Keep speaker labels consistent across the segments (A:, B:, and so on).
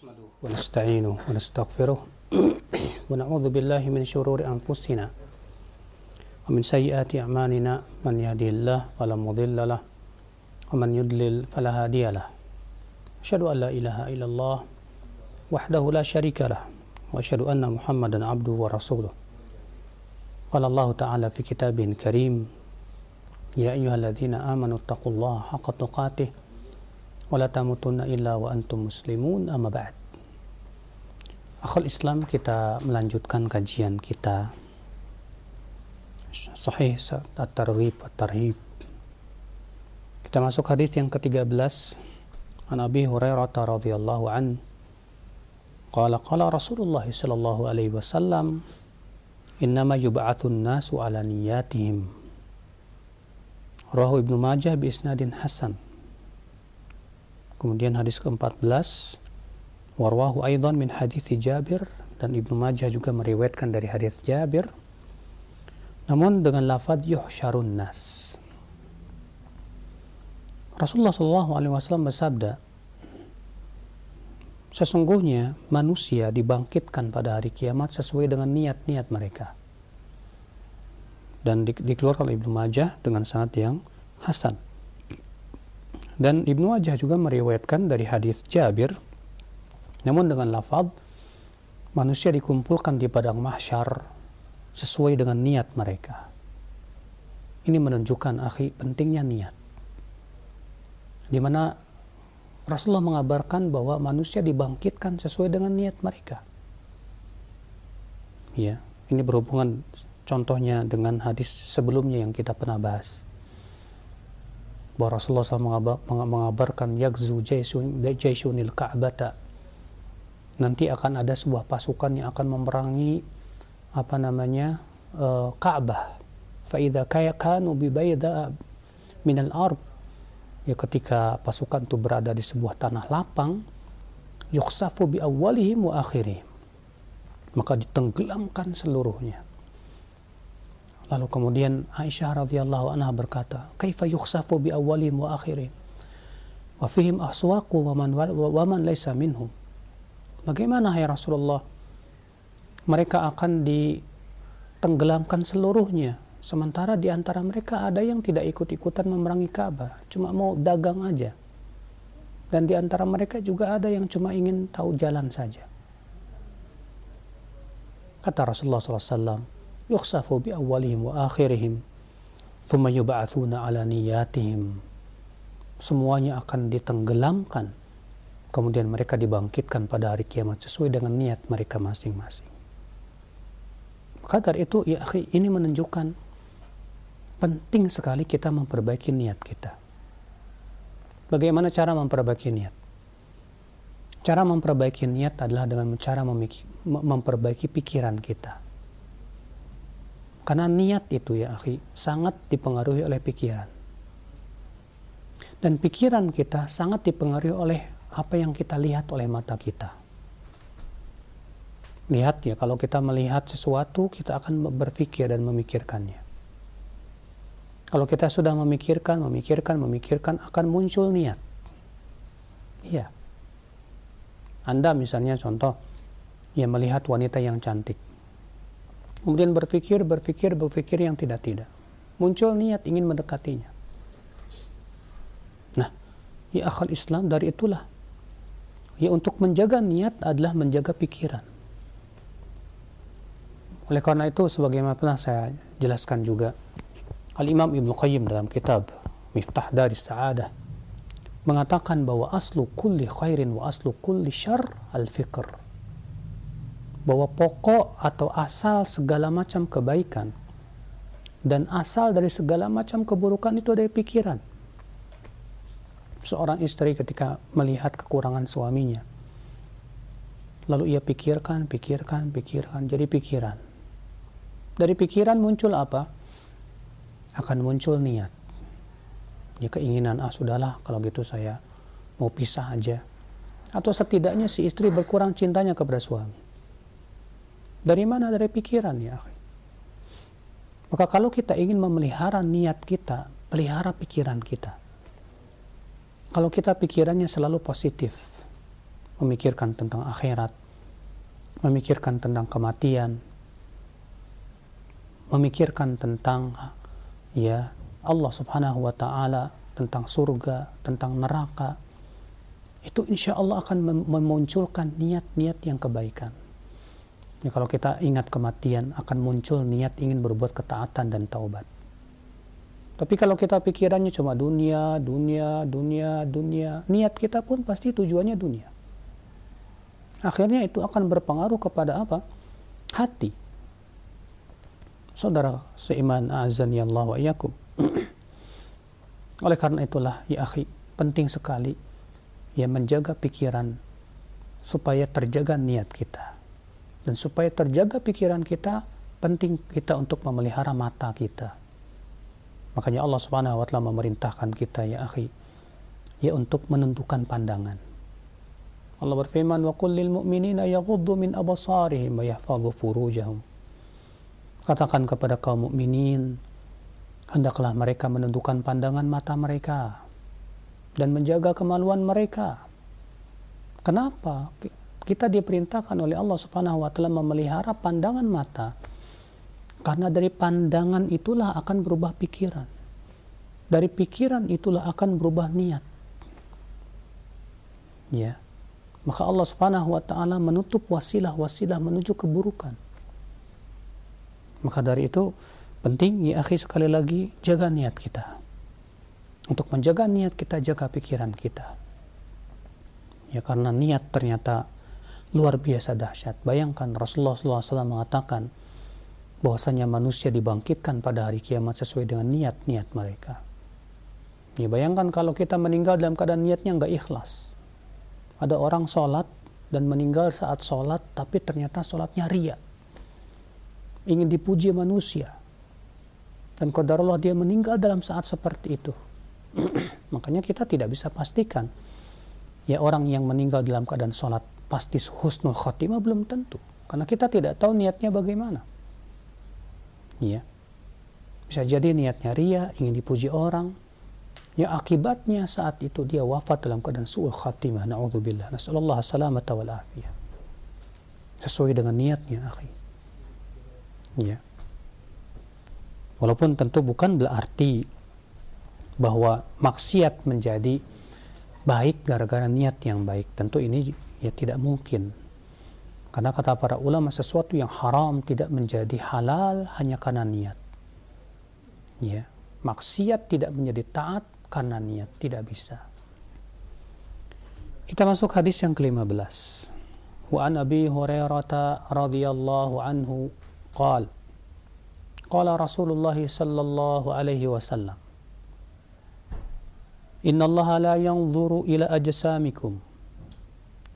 A: نحمده ونستعينه ونستغفره ونعوذ بالله من شرور أنفسنا ومن سيئات أعمالنا من يهده الله فلا مضل له ومن يضلل فلا هادي له أشهد أن لا إله إلا الله وحده لا شريك له وأشهد أن محمدا عبده ورسوله قال الله تعالى في كتابه الكريم يا أيها الذين آمنوا اتقوا الله حق تقاته ولا تموتن إلا وأنتم مسlimun amma ba'd. Akhul Islam, kita melanjutkan kajian kita Sahih At-Targhib At-Tarhib. Kita masuk hadis yang ke-13. An Abi Hurairah radhiyallahu an qala qala Rasulullah sallallahu alaihi wasallam innama yub'atsun nasu ala niyyatihim. Rawahu Ibnu Majah bi isnadin hasan. Kemudian hadis ke-14, warwahu aidan min hadits Jabir, dan Ibnu Majah juga meriwayatkan dari hadis Jabir, namun dengan lafaz yuhsyarun nas. Rasulullah SAW bersabda, sesungguhnya manusia dibangkitkan pada hari kiamat sesuai dengan niat-niat mereka. Dan dikeluarkan oleh Ibnu Majah dengan sanad yang hasan. Dan Ibnu Majah juga meriwayatkan dari hadis Jabir, namun dengan lafaz manusia dikumpulkan di padang mahsyar sesuai dengan niat mereka. Ini menunjukkan pentingnya niat, di mana Rasulullah mengabarkan bahwa manusia dibangkitkan sesuai dengan niat mereka. Ya, ini berhubungan contohnya dengan hadis sebelumnya yang kita pernah bahas, bahwa Rasulullah SAW mengabarkan yakzu jaisunil ka'bata, nanti akan ada sebuah pasukan yang akan memerangi Ka'bah. Fa idza kanu bi bayda minal ard, ya, ketika pasukan itu berada di sebuah tanah lapang, yukhsafu bi awwalihim wa akhirihim, maka ditenggelamkan seluruhnya. Lalu kemudian Aisyah radhiyallahu anha berkata, "Kaifa yukhsafu bi awwalihim wa akhirihim wa fihim aswaqu wa man laysa minhum?" Bagaimana ya Rasulullah? Mereka akan ditenggelamkan seluruhnya, sementara di antara mereka ada yang tidak ikut-ikutan memerangi Ka'bah, cuma mau dagang aja. Dan di antara mereka juga ada yang cuma ingin tahu jalan saja. Kata Rasulullah SAW, yukhsafu bi awwalihim wa akhirihim thumma yub'atsuna ala niyyatihim. Semuanya akan ditenggelamkan, kemudian mereka dibangkitkan pada hari kiamat sesuai dengan niat mereka masing-masing. Maka dari itu, ya akhi, ini menunjukkan penting sekali kita memperbaiki niat kita. Bagaimana cara memperbaiki niat? Cara memperbaiki niat adalah dengan cara memperbaiki pikiran kita. Karena niat itu, ya akhi, sangat dipengaruhi oleh pikiran. Dan pikiran kita sangat dipengaruhi oleh apa yang kita lihat oleh mata kita. Lihat ya, kalau kita melihat sesuatu, kita akan berpikir dan memikirkannya. Kalau kita sudah memikirkan, akan muncul niat. Iya. Anda misalnya contoh, ya, melihat wanita yang cantik. Kemudian berpikir yang tidak-tidak. Muncul niat ingin mendekatinya. Nah, ya akhal Islam, dari itulah, ya, untuk menjaga niat adalah menjaga pikiran. Oleh karena itu, sebagaimana pernah saya jelaskan juga, Al-Imam Ibnu Qayyim dalam kitab Miftah Daris Sa'adah mengatakan bahwa aslu kulli khairin wa aslu kulli syarr al-fikr, bahwa pokok atau asal segala macam kebaikan dan asal dari segala macam keburukan itu dari pikiran. Seorang istri ketika melihat kekurangan suaminya, lalu ia pikirkan, jadi pikiran. Dari pikiran muncul apa? Akan muncul niat. Ya, keinginan, sudahlah kalau gitu saya mau pisah aja. Atau setidaknya si istri berkurang cintanya kepada suami. Dari mana? Dari pikiran, ya. Maka kalau kita ingin memelihara niat kita, pelihara pikiran kita. Kalau kita pikirannya selalu positif, memikirkan tentang akhirat, memikirkan tentang kematian, memikirkan tentang ya Allah Subhanahu wa taala, tentang surga, tentang neraka, itu insya Allah akan memunculkan niat-niat yang kebaikan. Ya, kalau kita ingat kematian, akan muncul niat ingin berbuat ketaatan dan taubat. Tapi kalau kita pikirannya cuma dunia, niat kita pun pasti tujuannya dunia. Akhirnya itu akan berpengaruh kepada apa? Hati. Saudara seiman, a'azzani Allah wa iyyakum. Oleh karena itulah ya akhi, penting sekali ya menjaga pikiran supaya terjaga niat kita. Dan supaya terjaga pikiran kita, penting kita untuk memelihara mata kita. Makanya Allah Subhanahu wa taala memerintahkan kita ya akhi, ya untuk menentukan pandangan. Allah berfirman, "Wa qul lil mu'minina yaghuddu min absarihim wa yahfadhu furujahum." Katakan kepada kaum mukminin, hendaklah mereka menentukan pandangan mata mereka dan menjaga kemaluan mereka. Kenapa? Kita diperintahkan oleh Allah Subhanahu wa taala memelihara pandangan mata. Karena dari pandangan itulah akan berubah pikiran. Dari pikiran itulah akan berubah niat. Ya. Maka Allah Subhanahu wa taala menutup wasilah-wasilah menuju keburukan. Maka dari itu penting ya akhi, sekali lagi jaga niat kita. Untuk menjaga niat kita, jaga pikiran kita. Ya, karena niat ternyata luar biasa dahsyat. Bayangkan Rasulullah SAW mengatakan bahwasanya manusia dibangkitkan pada hari kiamat sesuai dengan niat-niat mereka. Ya, bayangkan kalau kita meninggal dalam keadaan niatnya nggak ikhlas. Ada orang sholat dan meninggal saat sholat, tapi ternyata sholatnya riya. Ingin dipuji manusia. Dan qadarullah dia meninggal dalam saat seperti itu. Makanya kita tidak bisa pastikan ya orang yang meninggal dalam keadaan sholat pasti husnul khotimah, belum tentu. Karena kita tidak tahu niatnya bagaimana. Ya. Bisa jadi niatnya riya, ingin dipuji orang. Ya, akibatnya saat itu dia wafat dalam keadaan su'ul khatimah. Na'udzubillah. Nasallallahu salamata wal afiyah. Sesuai dengan niatnya, akhi. Ya. Walaupun tentu bukan berarti bahwa maksiat menjadi baik gara-gara niat yang baik. Tentu ini ya tidak mungkin. Karena kata para ulama, sesuatu yang haram tidak menjadi halal hanya karena niat. Ya, maksiat tidak menjadi taat karena niat, tidak bisa. Kita masuk hadis yang ke-15. Wa an Abi Hurairah radhiyallahu anhu qala qala Rasulullah sallallahu alaihi wasallam, Inna Allah la yanzuru ila ajsamikum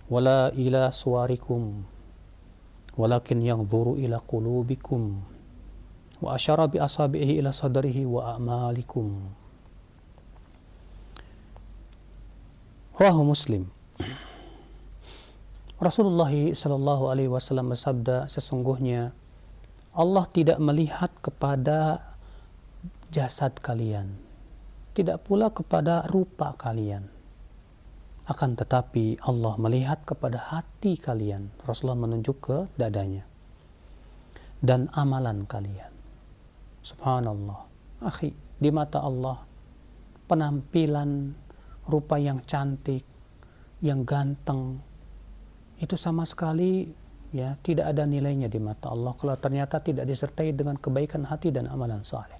A: wala ila suwarikum walakin yanzuru ila qulubikum wa asyara bi asabihi ila sadrihi wa a'malikum. Rawahu Muslim. Rasulullah sallallahu alaihi wasallam bersabda, sesungguhnya Allah tidak melihat kepada jasad kalian, tidak pula kepada rupa kalian. Akan tetapi Allah melihat kepada hati kalian. Rasulullah menunjuk ke dadanya. Dan amalan kalian. Subhanallah. Akhi, di mata Allah, penampilan, rupa yang cantik, yang ganteng, itu sama sekali ya tidak ada nilainya di mata Allah kalau ternyata tidak disertai dengan kebaikan hati dan amalan saleh.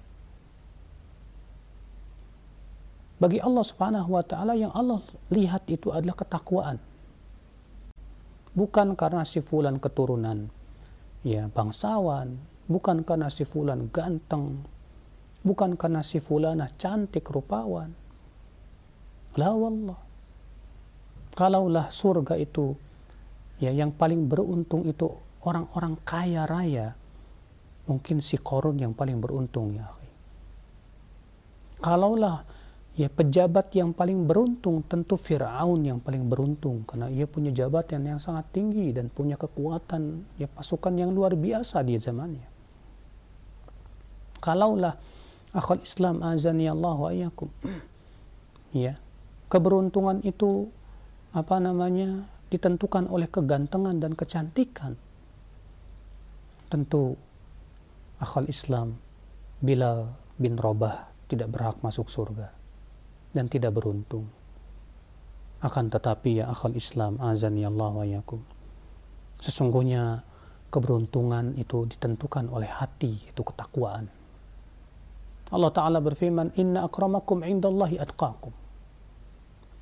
A: Bagi Allah Subhanahu wa taala, yang Allah lihat itu adalah ketakwaan. Bukan karena si fulan keturunan ya bangsawan, bukan karena si fulan ganteng, bukan karena si fulana cantik rupawan. La wallah. Kalaulah surga itu ya yang paling beruntung itu orang-orang kaya raya, mungkin si Qarun yang paling beruntung ya akhi. Kalaulah ya pejabat yang paling beruntung, tentu Fir'aun yang paling beruntung karena ia punya jabatan yang sangat tinggi dan punya kekuatan ya pasukan yang luar biasa di zamannya. Kalaulah akhul Islam azani Allah wa iyyakum ya keberuntungan itu ditentukan oleh kegantengan dan kecantikan, tentu akhal Islam Bilal bin Rabah tidak berhak masuk surga dan tidak beruntung. Akan tetapi ya akhal Islam, azani Allah wa yakum, sesungguhnya keberuntungan itu ditentukan oleh hati, itu ketakwaan. Allah Ta'ala berfirman, inna akramakum indallahi atqakum.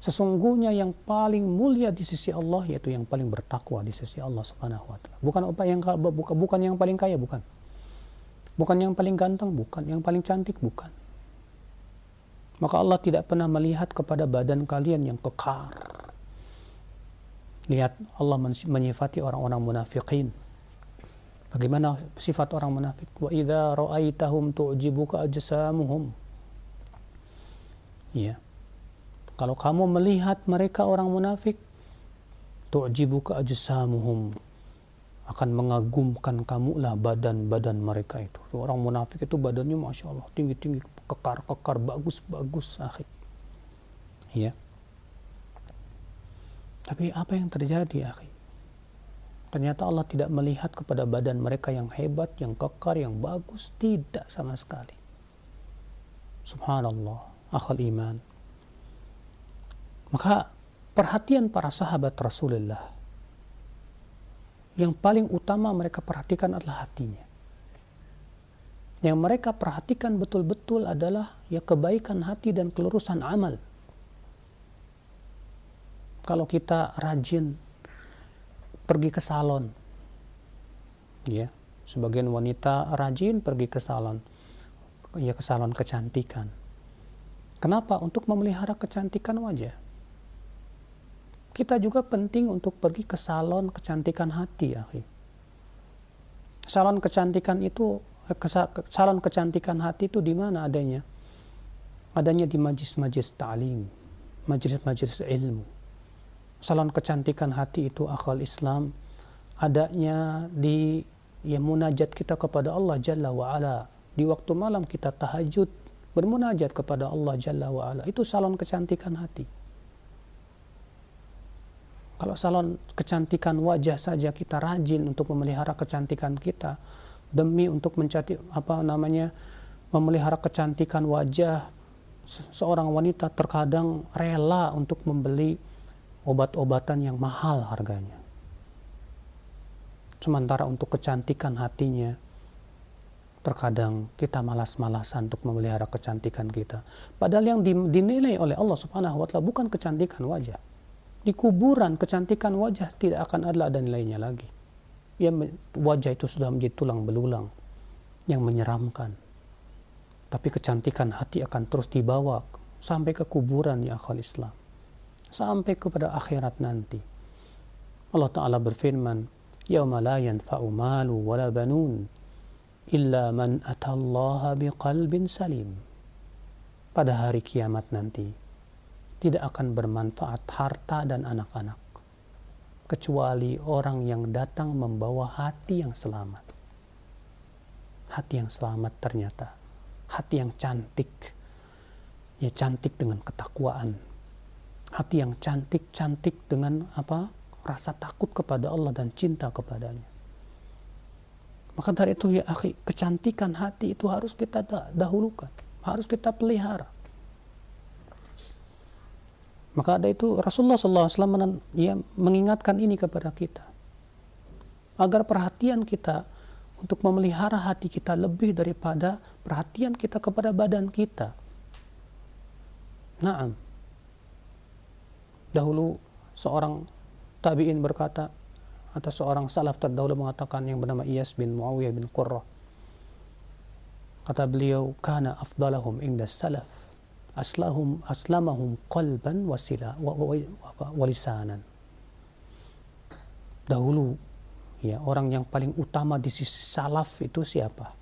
A: Sesungguhnya yang paling mulia di sisi Allah yaitu yang paling bertakwa di sisi Allah Subhanahu wa taala. Bukan yang paling kaya, bukan. Bukan yang paling ganteng, bukan. Yang paling cantik, bukan. Maka Allah tidak pernah melihat kepada badan kalian yang kekar. Lihat Allah menyifati orang-orang munafikin. Bagaimana sifat orang munafik? Wa idza ra'aitahum tu'jibuka ajsamuhum. Ya. Kalau kamu melihat mereka orang munafik, tu'jibuka ajsamuhum, akan mengagumkan kamulah badan-badan mereka itu. Orang munafik itu badannya Masya Allah, tinggi-tinggi, kekar-kekar, bagus-bagus, akhi. Ya. Tapi apa yang terjadi, akhi? Ternyata Allah tidak melihat kepada badan mereka yang hebat, yang kekar, yang bagus. Tidak sama sekali. Subhanallah, akhal iman. Maka perhatian para sahabat Rasulullah, yang paling utama mereka perhatikan adalah hatinya. Yang mereka perhatikan betul-betul adalah ya kebaikan hati dan kelurusan amal. Kalau kita rajin pergi ke salon, ya, sebagian wanita rajin pergi ke salon, ya ke salon kecantikan. Kenapa? Untuk memelihara kecantikan wajah. Kita juga penting untuk pergi ke salon kecantikan hati, akhi. Salon kecantikan hati itu di mana adanya? Adanya di majlis-majlis ta'lim, majlis-majlis ilmu. Salon kecantikan hati itu akhal Islam adanya di munajat kita kepada Allah Jalla wa Ala. Di waktu malam kita tahajud bermunajat kepada Allah Jalla wa Ala. Itu salon kecantikan hati. Kalau salon kecantikan wajah saja kita rajin untuk memelihara kecantikan kita demi untuk memelihara kecantikan wajah seorang wanita, terkadang rela untuk membeli obat-obatan yang mahal harganya. Sementara untuk kecantikan hatinya, terkadang kita malas-malasan untuk memelihara kecantikan kita. Padahal yang dinilai oleh Allah Subhanahu wa taala bukan kecantikan wajah. Di kuburan kecantikan wajah tidak akan ada nilainya lagi. Ya, wajah itu sudah menjadi tulang belulang yang menyeramkan. Tapi kecantikan hati akan terus dibawa sampai ke kuburan, ya akhwal Islam. Sampai kepada akhirat nanti. Allah Ta'ala berfirman, "Yauma la yanfa'u malu wala banun illa man atallaha biqalbin salim." Pada hari kiamat nanti tidak akan bermanfaat harta dan anak-anak kecuali orang yang datang membawa hati yang selamat. Hati yang selamat ternyata hati yang cantik, ya cantik dengan ketakwaan, hati yang cantik dengan rasa takut kepada Allah dan cinta kepadanya. Maka dari itu ya akhi, kecantikan hati itu harus kita dahulukan, harus kita pelihara. Maka ada itu Rasulullah SAW mengingatkan ini kepada kita, agar perhatian kita untuk memelihara hati kita lebih daripada perhatian kita kepada badan kita. Naam. Dahulu seorang tabi'in berkata, atau seorang salaf terdahulu mengatakan, yang bernama Iyas bin Muawiyah bin Qurrah. Kata beliau, kana afdalahum inda salaf aslamahum qalban walisanan. Dahulu ya, orang yang paling utama di sisi salaf itu siapa?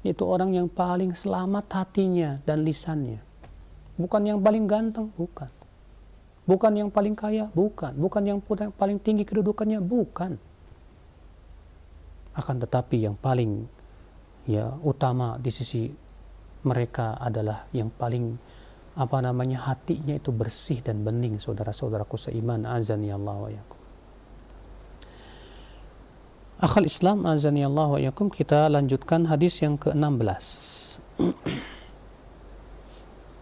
A: Itu orang yang paling selamat hatinya dan lisannya. Bukan yang paling ganteng, bukan. Bukan yang paling kaya, bukan. Bukan yang paling tinggi kedudukannya, bukan. Akan tetapi yang paling utama di sisi mereka adalah yang paling hatinya itu bersih dan bening, saudara-saudaraku seiman, azani Allah wa yakum. Akhal Islam, azani Allah wa yakum, kita lanjutkan hadis yang ke-16.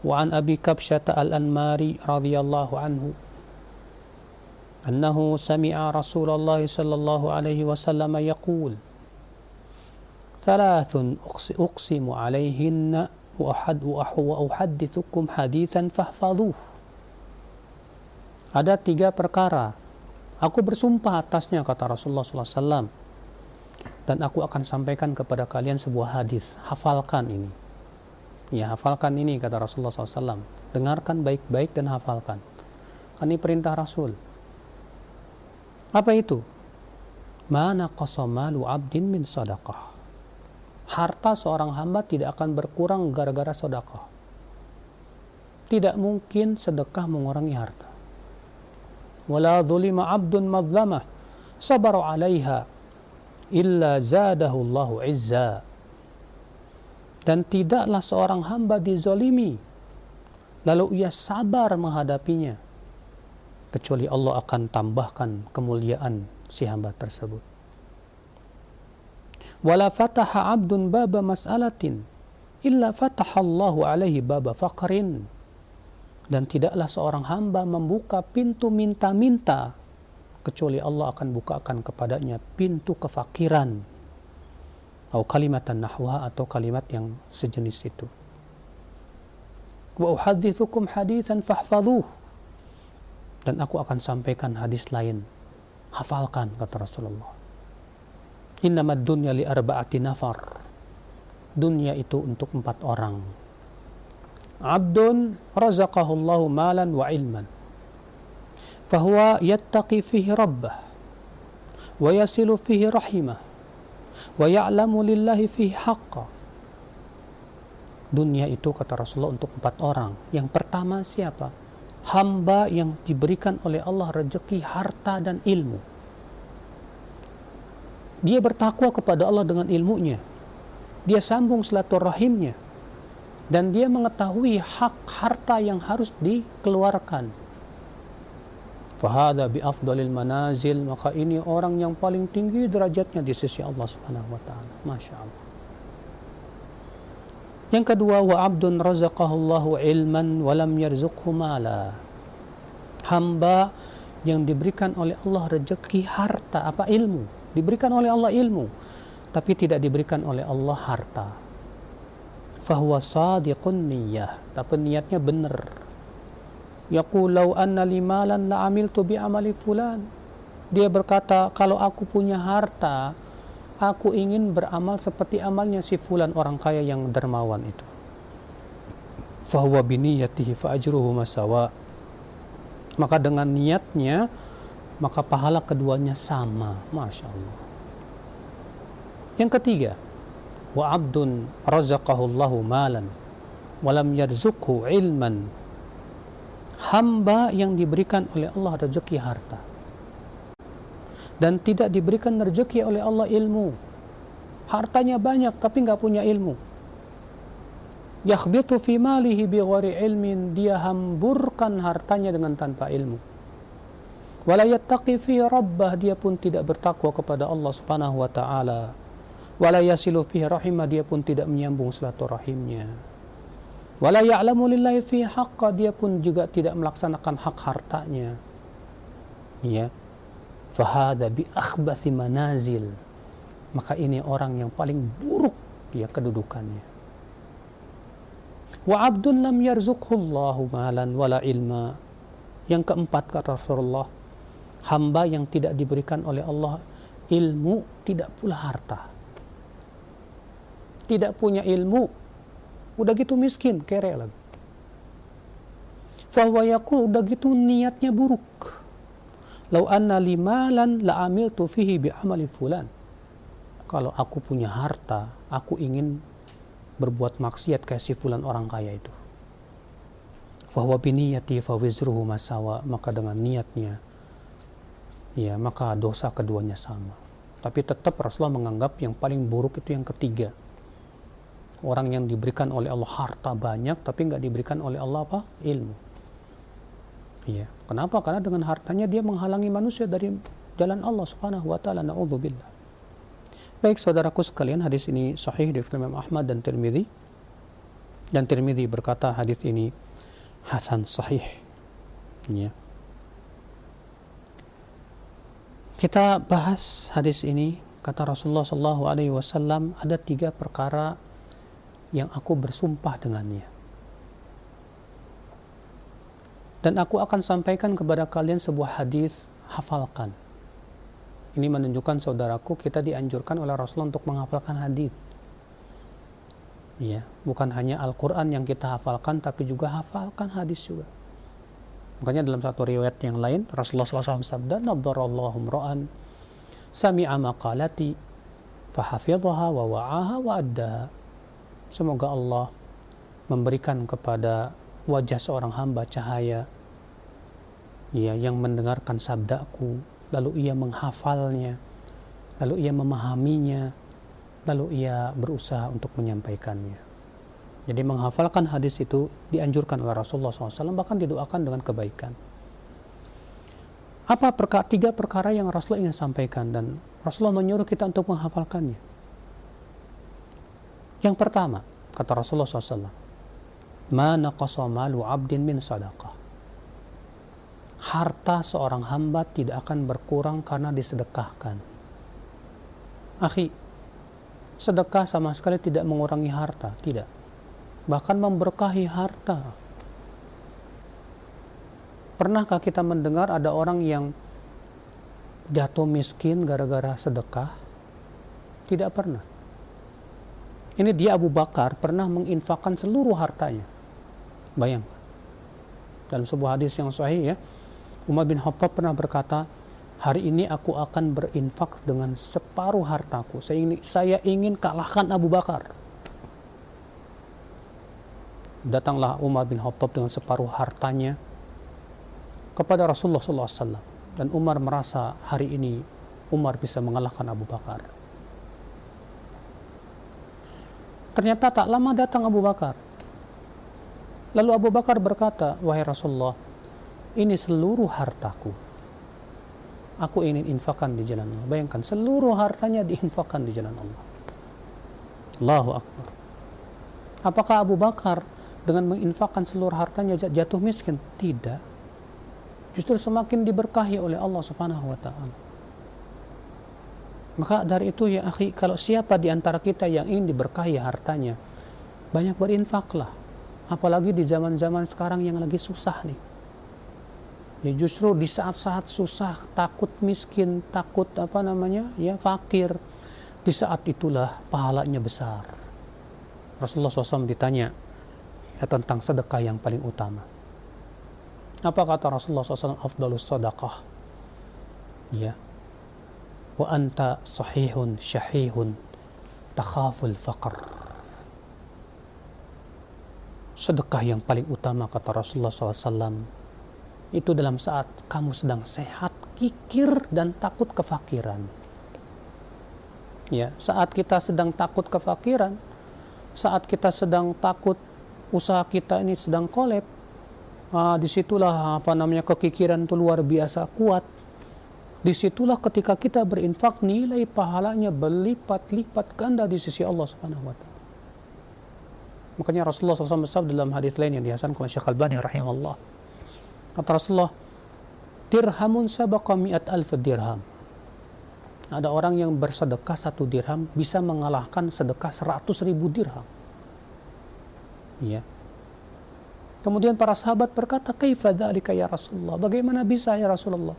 A: Wa an Abi Kabsyah al-Anmari radhiyallahu anhu annahu sami'a Rasulullah sallallahu alaihi wasallam yaqul thalathun uqsimu alaihinna wa uhaddithukum hadithan fahfadhuh. Ada 3 perkara aku bersumpah atasnya, kata Rasulullah SAW, dan aku akan sampaikan kepada kalian sebuah hadis, hafalkan ini. Ya, hafalkan ini, kata Rasulullah SAW. Dengarkan baik-baik dan hafalkan. Ini perintah Rasul. Apa itu? Mana qasamalu abdin min sadaqah. Harta seorang hamba tidak akan berkurang gara-gara sedekah. Tidak mungkin sedekah mengurangi harta. Wala dhulima abdun madlamah sabaru alaiha illa zadahu Allahu izza. Dan tidaklah seorang hamba dizolimi lalu ia sabar menghadapinya, kecuali Allah akan tambahkan kemuliaan si hamba tersebut. Wala fataha abdun baba mas'alatin illa fatahallahu alaihi baba faqrin. Dan tidaklah seorang hamba membuka pintu minta-minta, kecuali Allah akan bukakan kepadanya pintu kefakiran. Atau kalimatan nahwa, atau kalimat yang sejenis itu. Wa uhadzithukum haditsan fahfadhuh. Dan aku akan sampaikan hadis lain, hafalkan, kata Rasulullah. Innamad dunya li arba'ati nafar. Dunia itu untuk 4 orang. Abdun razaqahullahu malan wa ilman, fahuwa yattaqi fihi rabbah, wa yasilu fihi rahimah, wa ya'lamu lillahi fihi haqqa. Dunia itu, kata Rasulullah, untuk 4 orang. Yang pertama siapa? Hamba yang diberikan oleh Allah rezeki, harta, dan ilmu. Dia bertakwa kepada Allah dengan ilmunya. Dia sambung silaturahimnya. Dan dia mengetahui hak harta yang harus dikeluarkan. Fahada bi afdalil manazil, maka ini orang yang paling tinggi derajatnya di sisi Allah Subhanahu wa taala. Masya Allah. Yang kedua, wa abdun razaqahullahu ilman wa lam yarzuqhu mala. Hamba yang diberikan oleh Allah rezeki harta, apa, ilmu. Diberikan oleh Allah ilmu, tapi tidak diberikan oleh Allah harta. Fahuwa sadiqun niyyah, tapi niatnya benar. Yaqul law anna li malan la amiltu bi amali fulan. Dia berkata, kalau aku punya harta, aku ingin beramal seperti amalnya si fulan, orang kaya yang dermawan itu. Fahuwa biniyatihi fa ajruhu masawa. Maka dengan niatnya, maka pahala keduanya sama. Masya Allah. Yang ketiga, wa abdun razaqahullahu malan walam yarzuqhu ilman. Hamba yang diberikan oleh Allah rezeki harta dan tidak diberikan rezeki oleh Allah ilmu. Hartanya banyak tapi nggak punya ilmu. Yakhbitu fi malihi bighairi ilmin, dia hamburkan hartanya dengan tanpa ilmu. Wala yattaqi fi rabbah, dia pun tidak bertakwa kepada Allah Subhanahu wa taala. Wala yasilu fihi rahimah, dia pun tidak menyambung silaturahimnya. Wala ya'lamu lillahi fihi haqqa, dia pun juga tidak melaksanakan hak hartanya. Ya. Fahada bi akhbathi manazil, maka ini orang yang paling buruk ya kedudukannya. Wa abdun lam yarzuqhullahu malan wala ilma. Yang keempat, kata Rasulullah, hamba yang tidak diberikan oleh Allah ilmu, tidak pula harta. Tidak punya ilmu, udah gitu miskin, kere lagi. Fahuwa yaqul, udah gitu niatnya buruk. Lau anna li malan la amiltu fihi bi amali fulan. Kalau aku punya harta, aku ingin berbuat maksiat kayak si fulan orang kaya itu. Fahuwa biniyati fa wizruhu masawa, maka dengan niatnya, ya, maka dosa keduanya sama. Tapi tetap Rasulullah menganggap yang paling buruk itu yang ketiga. Orang yang diberikan oleh Allah harta banyak tapi nggak diberikan oleh Allah apa? Ilmu. Iya. Kenapa? Karena dengan hartanya dia menghalangi manusia dari jalan Allah Subhanahu wa taala. Na'udzubillah. Baik saudaraku sekalian, hadis ini sahih dari Imam Ahmad dan Tirmidzi. Dan Tirmidzi berkata hadis ini hasan sahih. Ya. Kita bahas hadis ini, kata Rasulullah SAW, ada 3 perkara yang aku bersumpah dengannya. Dan aku akan sampaikan kepada kalian sebuah hadis, hafalkan. Ini menunjukkan saudaraku, kita dianjurkan oleh Rasulullah untuk menghafalkan hadis. Ya, bukan hanya Al-Quran yang kita hafalkan, tapi juga hafalkan hadis juga. Makanya dalam satu riwayat yang lain, Rasulullah SAW sabda, "Nadharallahu imra'an sami'a maqalati fahafidhaha wa wa'aha wa addaha." Semoga Allah memberikan kepada wajah seorang hamba cahaya, ya, yang mendengarkan sabdaku, lalu ia menghafalnya, lalu ia memahaminya, lalu ia berusaha untuk menyampaikannya. Jadi menghafalkan hadis itu dianjurkan oleh Rasulullah SAW, bahkan didoakan dengan kebaikan. Apa 3 perkara yang Rasulullah ingin sampaikan dan Rasulullah menyuruh kita untuk menghafalkannya? Yang pertama, kata Rasulullah SAW, "Ma naqasa malu 'abdin min sadaqah." Harta seorang hamba tidak akan berkurang karena disedekahkan. Akhi, sedekah sama sekali tidak mengurangi harta, tidak. Bahkan memberkahi harta. Pernahkah kita mendengar ada orang yang jatuh miskin gara-gara sedekah? Tidak pernah. Ini dia Abu Bakar pernah menginfakkan seluruh hartanya. Bayangkan. Dalam sebuah hadis yang sahih, ya, Umar bin Khattab pernah berkata, "Hari ini aku akan berinfak dengan separuh hartaku. Saya ingin kalahkan Abu Bakar." Datanglah Umar bin Khattab dengan separuh hartanya kepada Rasulullah SAW. Dan Umar merasa hari ini Umar bisa mengalahkan Abu Bakar. Ternyata tak lama datang Abu Bakar. Lalu Abu Bakar berkata, "Wahai Rasulullah, ini seluruh hartaku. Aku ingin infakkan di jalan Allah." Bayangkan, seluruh hartanya diinfakkan di jalan Allah. Allahu Akbar. Apakah Abu Bakar dengan menginfakkan seluruh hartanya jatuh miskin? Tidak. Justru semakin diberkahi oleh Allah Subhanahu wa taala. Maka dari itu, ya akhi, kalau siapa di antara kita yang ingin diberkahi hartanya, banyak berinfaklah. Apalagi di zaman-zaman sekarang yang lagi susah nih. Ya, justru di saat-saat susah, takut miskin, takut fakir, di saat itulah pahalanya besar. Rasulullah SAW ditanya tentang sedekah yang paling utama. Apa kata Rasulullah SAW? Afdalus sadaqah, ya, wa anta sahihun syahihun takhaful faqr. Sedekah yang paling utama, kata Rasulullah SAW, itu dalam saat kamu sedang sehat, kikir, dan takut kefakiran. Ya, saat kita sedang takut kefakiran, saat kita sedang takut usaha kita ini sedang kolab, disitulah kekikiran itu luar biasa kuat. Disitulah ketika kita berinfak, nilai pahalanya berlipat-lipat ganda di sisi Allah Subhanahu wa taala. Makanya Rasulullah SAW dalam hadis lain yang dihasankan oleh Syekh Albani rahimahullah, kata Rasulullah, "Dirhamun sabaqa mi'at alf dirham." Ada orang yang bersedekah 1 dirham bisa mengalahkan sedekah 100.000 dirham. Ya. Kemudian para sahabat berkata, "Kaifa dzalika ya Rasulullah?" Bagaimana bisa ya Rasulullah?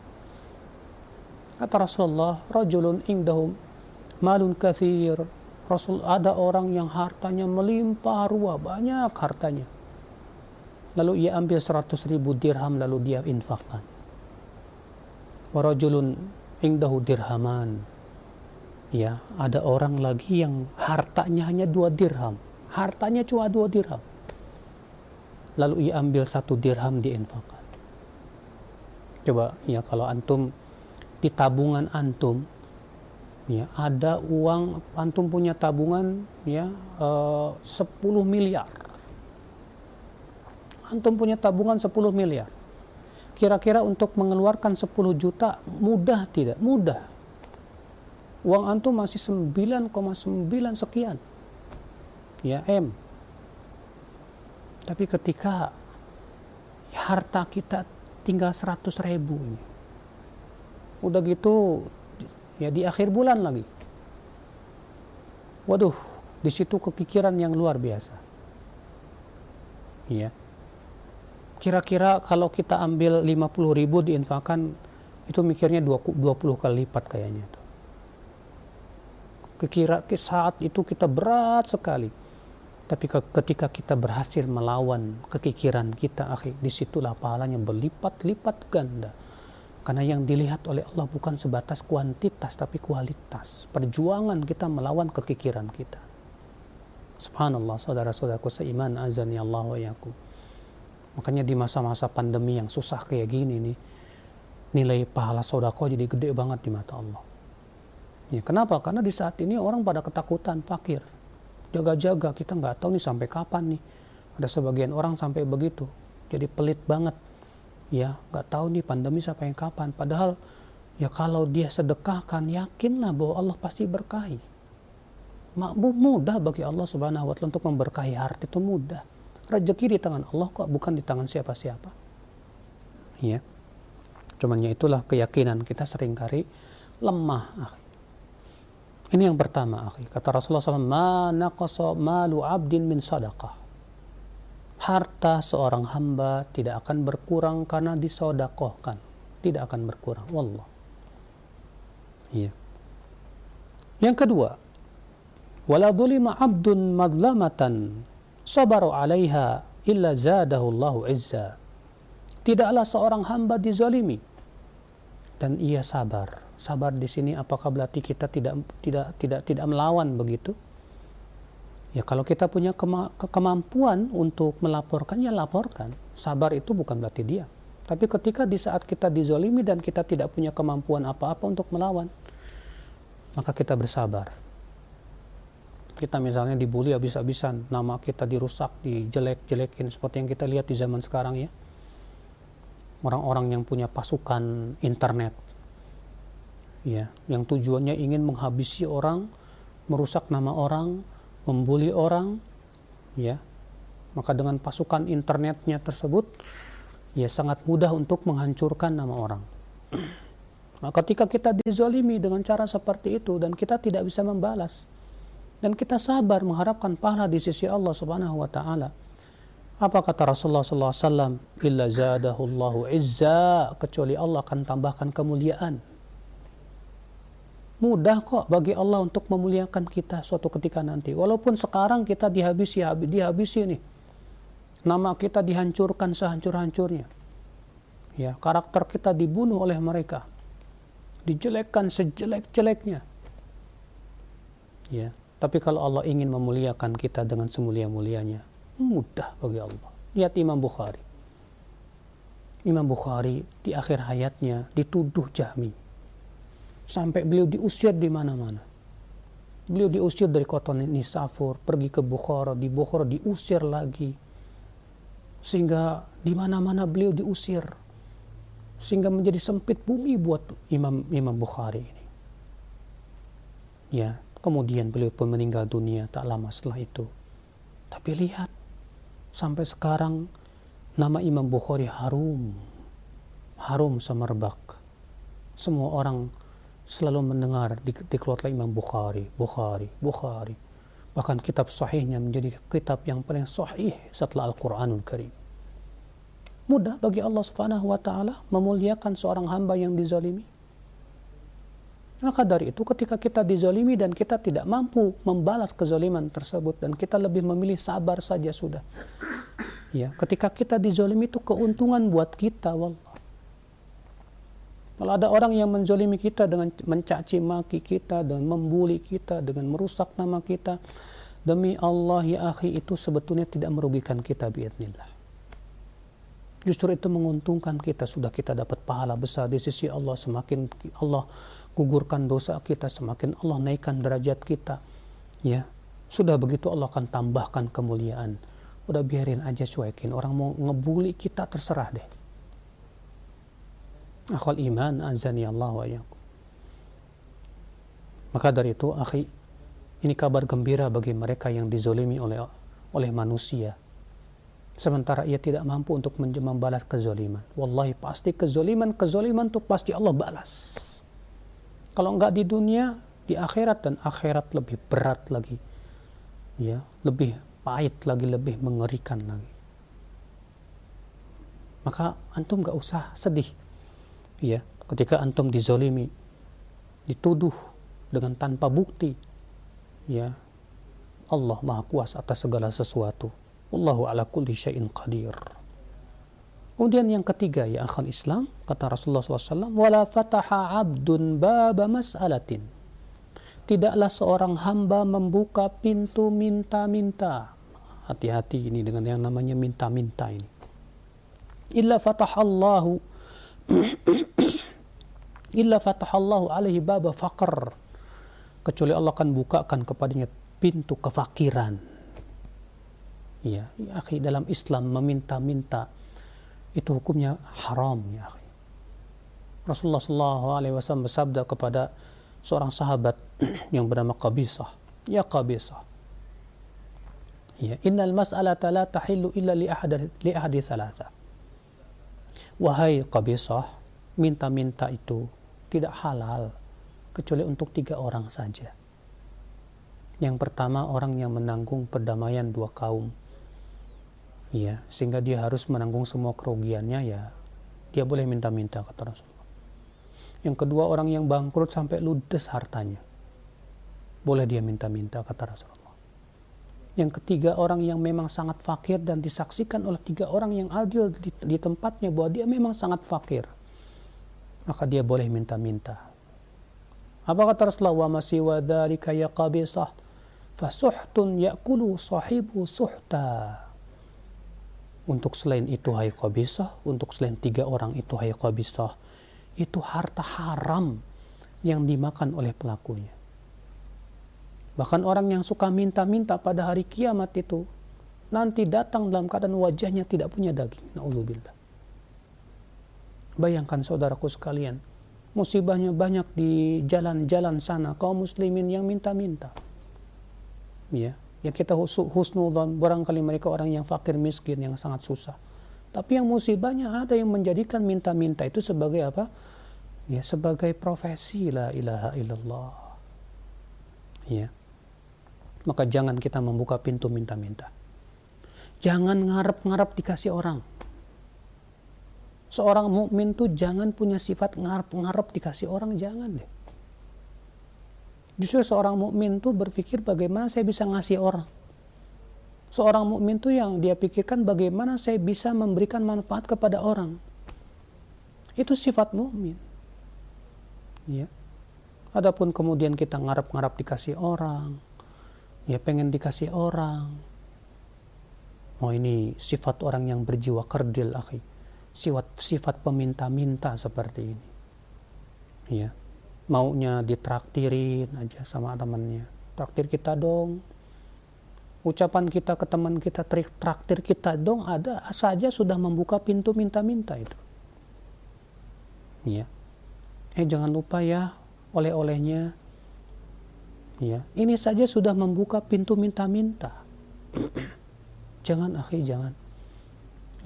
A: Kata Rasulullah, "Rajulun indahum malun katsir." Rasul, ada orang yang hartanya melimpah ruah, banyak hartanya. Lalu ia ambil 100.000 dirham lalu dia infakkan. Wa rajulun indahu dirhaman. Ya, ada orang lagi yang hartanya hanya 2 dirham. Hartanya cuma 2 dirham. Lalu ia ambil 1 dirham diinfakkan. Coba ya, kalau antum di tabungan antum, Ya, ada uang, antum punya tabungan ya 10 miliar. Antum punya tabungan 10 miliar. Kira-kira untuk mengeluarkan 10 juta mudah tidak? Mudah. Uang antum masih 9,9 sekian. Ya, M. Tapi ketika harta kita tinggal 100 ribu ini, udah gitu ya di akhir bulan lagi, waduh, di situ kepikiran yang luar biasa. Ya, kira-kira kalau kita ambil 50 ribu diinfakkan, itu mikirnya 20 kali lipat kayaknya tuh. Kira saat itu kita berat sekali, tapi ketika kita berhasil melawan kekikiran kita, disitulah pahalanya berlipat-lipat ganda. Karena yang dilihat oleh Allah bukan sebatas kuantitas, tapi kualitas. Perjuangan kita melawan kekikiran kita. Subhanallah, saudara-saudaraku seiman, azani Allah wa yakum. Makanya di masa-masa pandemi yang susah kayak gini nih, nilai pahala sedekah jadi gede banget di mata Allah. Ya, kenapa? Karena di saat ini orang pada ketakutan, fakir. Jaga-jaga, kita nggak tahu nih sampai kapan nih. Ada sebagian orang sampai begitu. Jadi pelit banget. Ya, nggak tahu nih pandemi sampai kapan. Padahal ya kalau dia sedekahkan, yakinlah bahwa Allah pasti berkahi. Mudah bagi Allah Subhanahu wa Ta'ala untuk memberkahi harta, itu mudah. Rezeki di tangan Allah kok, bukan di tangan siapa-siapa. Ya, cuman ya itulah keyakinan kita seringkali lemah. Ini yang pertama, kata Rasulullah SAW, ma naqasa malu abdin min sadaqah. Harta seorang hamba tidak akan berkurang karena disedekahkan, tidak akan berkurang. Wallah. Ya. Yang kedua, wala dzulima 'abdun madlamatan sabaru 'alaiha illa zadahu Allahu 'izza. Tidaklah seorang hamba dizalimi dan ia sabar. Sabar di sini apakah berarti kita tidak melawan begitu? Ya, kalau kita punya kemampuan untuk melaporkan, ya laporkan. Sabar itu bukan berarti diam. Tapi ketika di saat kita dizalimi dan kita tidak punya kemampuan apa-apa untuk melawan, maka kita bersabar. Kita misalnya dibully habis-habisan, nama kita dirusak, dijelek-jelekin, seperti yang kita lihat di zaman sekarang ya. Orang-orang yang punya pasukan internet, ya, yang tujuannya ingin menghabisi orang, merusak nama orang, membuli orang, ya, maka dengan pasukan internetnya tersebut, ya sangat mudah untuk menghancurkan nama orang. Nah, ketika kita dizalimi dengan cara seperti itu dan kita tidak bisa membalas, dan kita sabar mengharapkan pahala di sisi Allah Subhanahu wa Ta'ala, apa kata Rasulullah SAW? Illa zadahullahu izza, kecuali Allah akan tambahkan kemuliaan. Mudah kok bagi Allah untuk memuliakan kita suatu ketika nanti. Walaupun sekarang kita dihabisi nih. Nama kita dihancurkan sehancur-hancurnya. Ya, karakter kita dibunuh oleh mereka. Dijelekkan sejelek-jeleknya. Ya, tapi kalau Allah ingin memuliakan kita dengan semulia-mulianya, mudah bagi Allah. Lihat Imam Bukhari. Imam Bukhari di akhir hayatnya dituduh Jahmi. Sampai beliau diusir di mana-mana. Beliau diusir dari kota Nisapur, pergi ke Bukhara, di Bukhara diusir lagi. Sehingga di mana-mana beliau diusir. Sehingga menjadi sempit bumi buat Imam Bukhari ini. Ya, kemudian beliau pun meninggal dunia tak lama setelah itu. Tapi lihat, sampai sekarang nama Imam Bukhari harum semerbak. Semua orang selalu mendengar dikeluarkan Imam Bukhari. Bahkan kitab sahihnya menjadi kitab yang paling sahih setelah Al-Quranul Karim. Mudah bagi Allah Subhanahu wa Ta'ala memuliakan seorang hamba yang dizalimi. Maka dari itu ketika kita dizalimi dan kita tidak mampu membalas kezaliman tersebut dan kita lebih memilih sabar saja sudah. Ya, ketika kita dizalimi itu keuntungan buat kita, wallah. Kalau ada orang yang menzalimi kita dengan mencaci maki kita, dengan membuli kita, dengan merusak nama kita, demi Allah ya akhi, itu sebetulnya tidak merugikan kita biidznillah. Justru itu menguntungkan kita, sudah kita dapat pahala besar di sisi Allah. Semakin Allah gugurkan dosa kita, semakin Allah naikkan derajat kita. Ya, sudah begitu Allah akan tambahkan kemuliaan. Udah biarin aja, cuekin. Orang mau ngebully kita terserah deh. Akhwal iman, azani Allah wa iyyakum. Maka dari itu, akhi, ini kabar gembira bagi mereka yang dizolimi oleh manusia. Sementara ia tidak mampu untuk membalas kezoliman. Wallahi pasti kezoliman itu pasti Allah balas. Kalau enggak di dunia, di akhirat, dan akhirat lebih berat lagi. Ya, lebih pahit lagi, lebih mengerikan lagi. Maka antum enggak usah sedih. Ya, ketika antum dizolimi, dituduh dengan tanpa bukti. Ya, Allah Maha Kuasa atas segala sesuatu. Wallahu ala kulli syai'in qadir. Kemudian yang ketiga, ya akhal Islam, kata Rasulullah SAW, wala fataha abdun baba mas'alatin. Tidaklah seorang hamba membuka pintu minta-minta. Hati-hati ini dengan yang namanya minta-minta ini. Illa fatahallahu alaihi baba faqr. Kecuali Allah akan bukakan kepadanya pintu kefakiran. Ya, akhi, dalam Islam meminta-minta itu hukumnya haram, ya akhi. Rasulullah SAW bersabda kepada seorang sahabat yang bernama Qabisah, ya Qabisah, ya, innal mas'alata la tahillu illa li ahadi thalatha. Wahai Qabisah, minta-minta itu tidak halal kecuali untuk 3 orang saja. Yang pertama, orang yang menanggung perdamaian 2 kaum. Ya, sehingga dia harus menanggung semua kerugiannya, ya dia boleh minta-minta, kata Rasulullah. Yang kedua, orang yang bangkrut sampai ludes hartanya, boleh dia minta-minta, kata Rasulullah. Yang ketiga, orang yang memang sangat fakir dan disaksikan oleh 3 orang yang adil di tempatnya bahwa dia memang sangat fakir, maka dia boleh minta-minta. Apa kata Rasulullah? Wa masiwa dzalika ya Qabisah fasuhtun ya'kulu sahibu suhta. Untuk selain itu, hai Qabisah, untuk selain 3 orang itu, hai Qabisah, itu harta haram yang dimakan oleh pelakunya. Bahkan orang yang suka minta-minta pada hari kiamat itu nanti datang dalam keadaan wajahnya tidak punya daging. Na'udzubillah. Bayangkan saudaraku sekalian, musibahnya banyak di jalan-jalan sana, kaum muslimin yang minta-minta. Ya, yang kita husnudzon, barangkali mereka orang yang fakir miskin yang sangat susah. Tapi yang musibahnya ada yang menjadikan minta-minta itu sebagai apa? Ya, sebagai profesi, la ilaha illallah. Ya. Maka jangan kita membuka pintu minta-minta. Jangan ngarep-ngarep dikasih orang. Seorang mukmin tuh jangan punya sifat ngarep-ngarep dikasih orang, jangan deh. Justru seorang mukmin tuh berpikir bagaimana saya bisa ngasih orang. Seorang mukmin tuh yang dia pikirkan bagaimana saya bisa memberikan manfaat kepada orang. Itu sifat mukmin. Ya. Adapun kemudian kita ngarap-ngarap dikasih orang, ya pengen dikasih orang. Oh, ini sifat orang yang berjiwa kerdil, akhi. Sifat peminta-minta seperti ini. Ya. Maunya ditraktirin aja sama temannya. Traktir kita dong. Ucapan kita ke teman kita, traktir kita dong, ada saja sudah membuka pintu minta-minta itu. Ya. Jangan lupa ya oleh-olehnya. Ya. Ini saja sudah membuka pintu minta-minta. Jangan, akhi, jangan.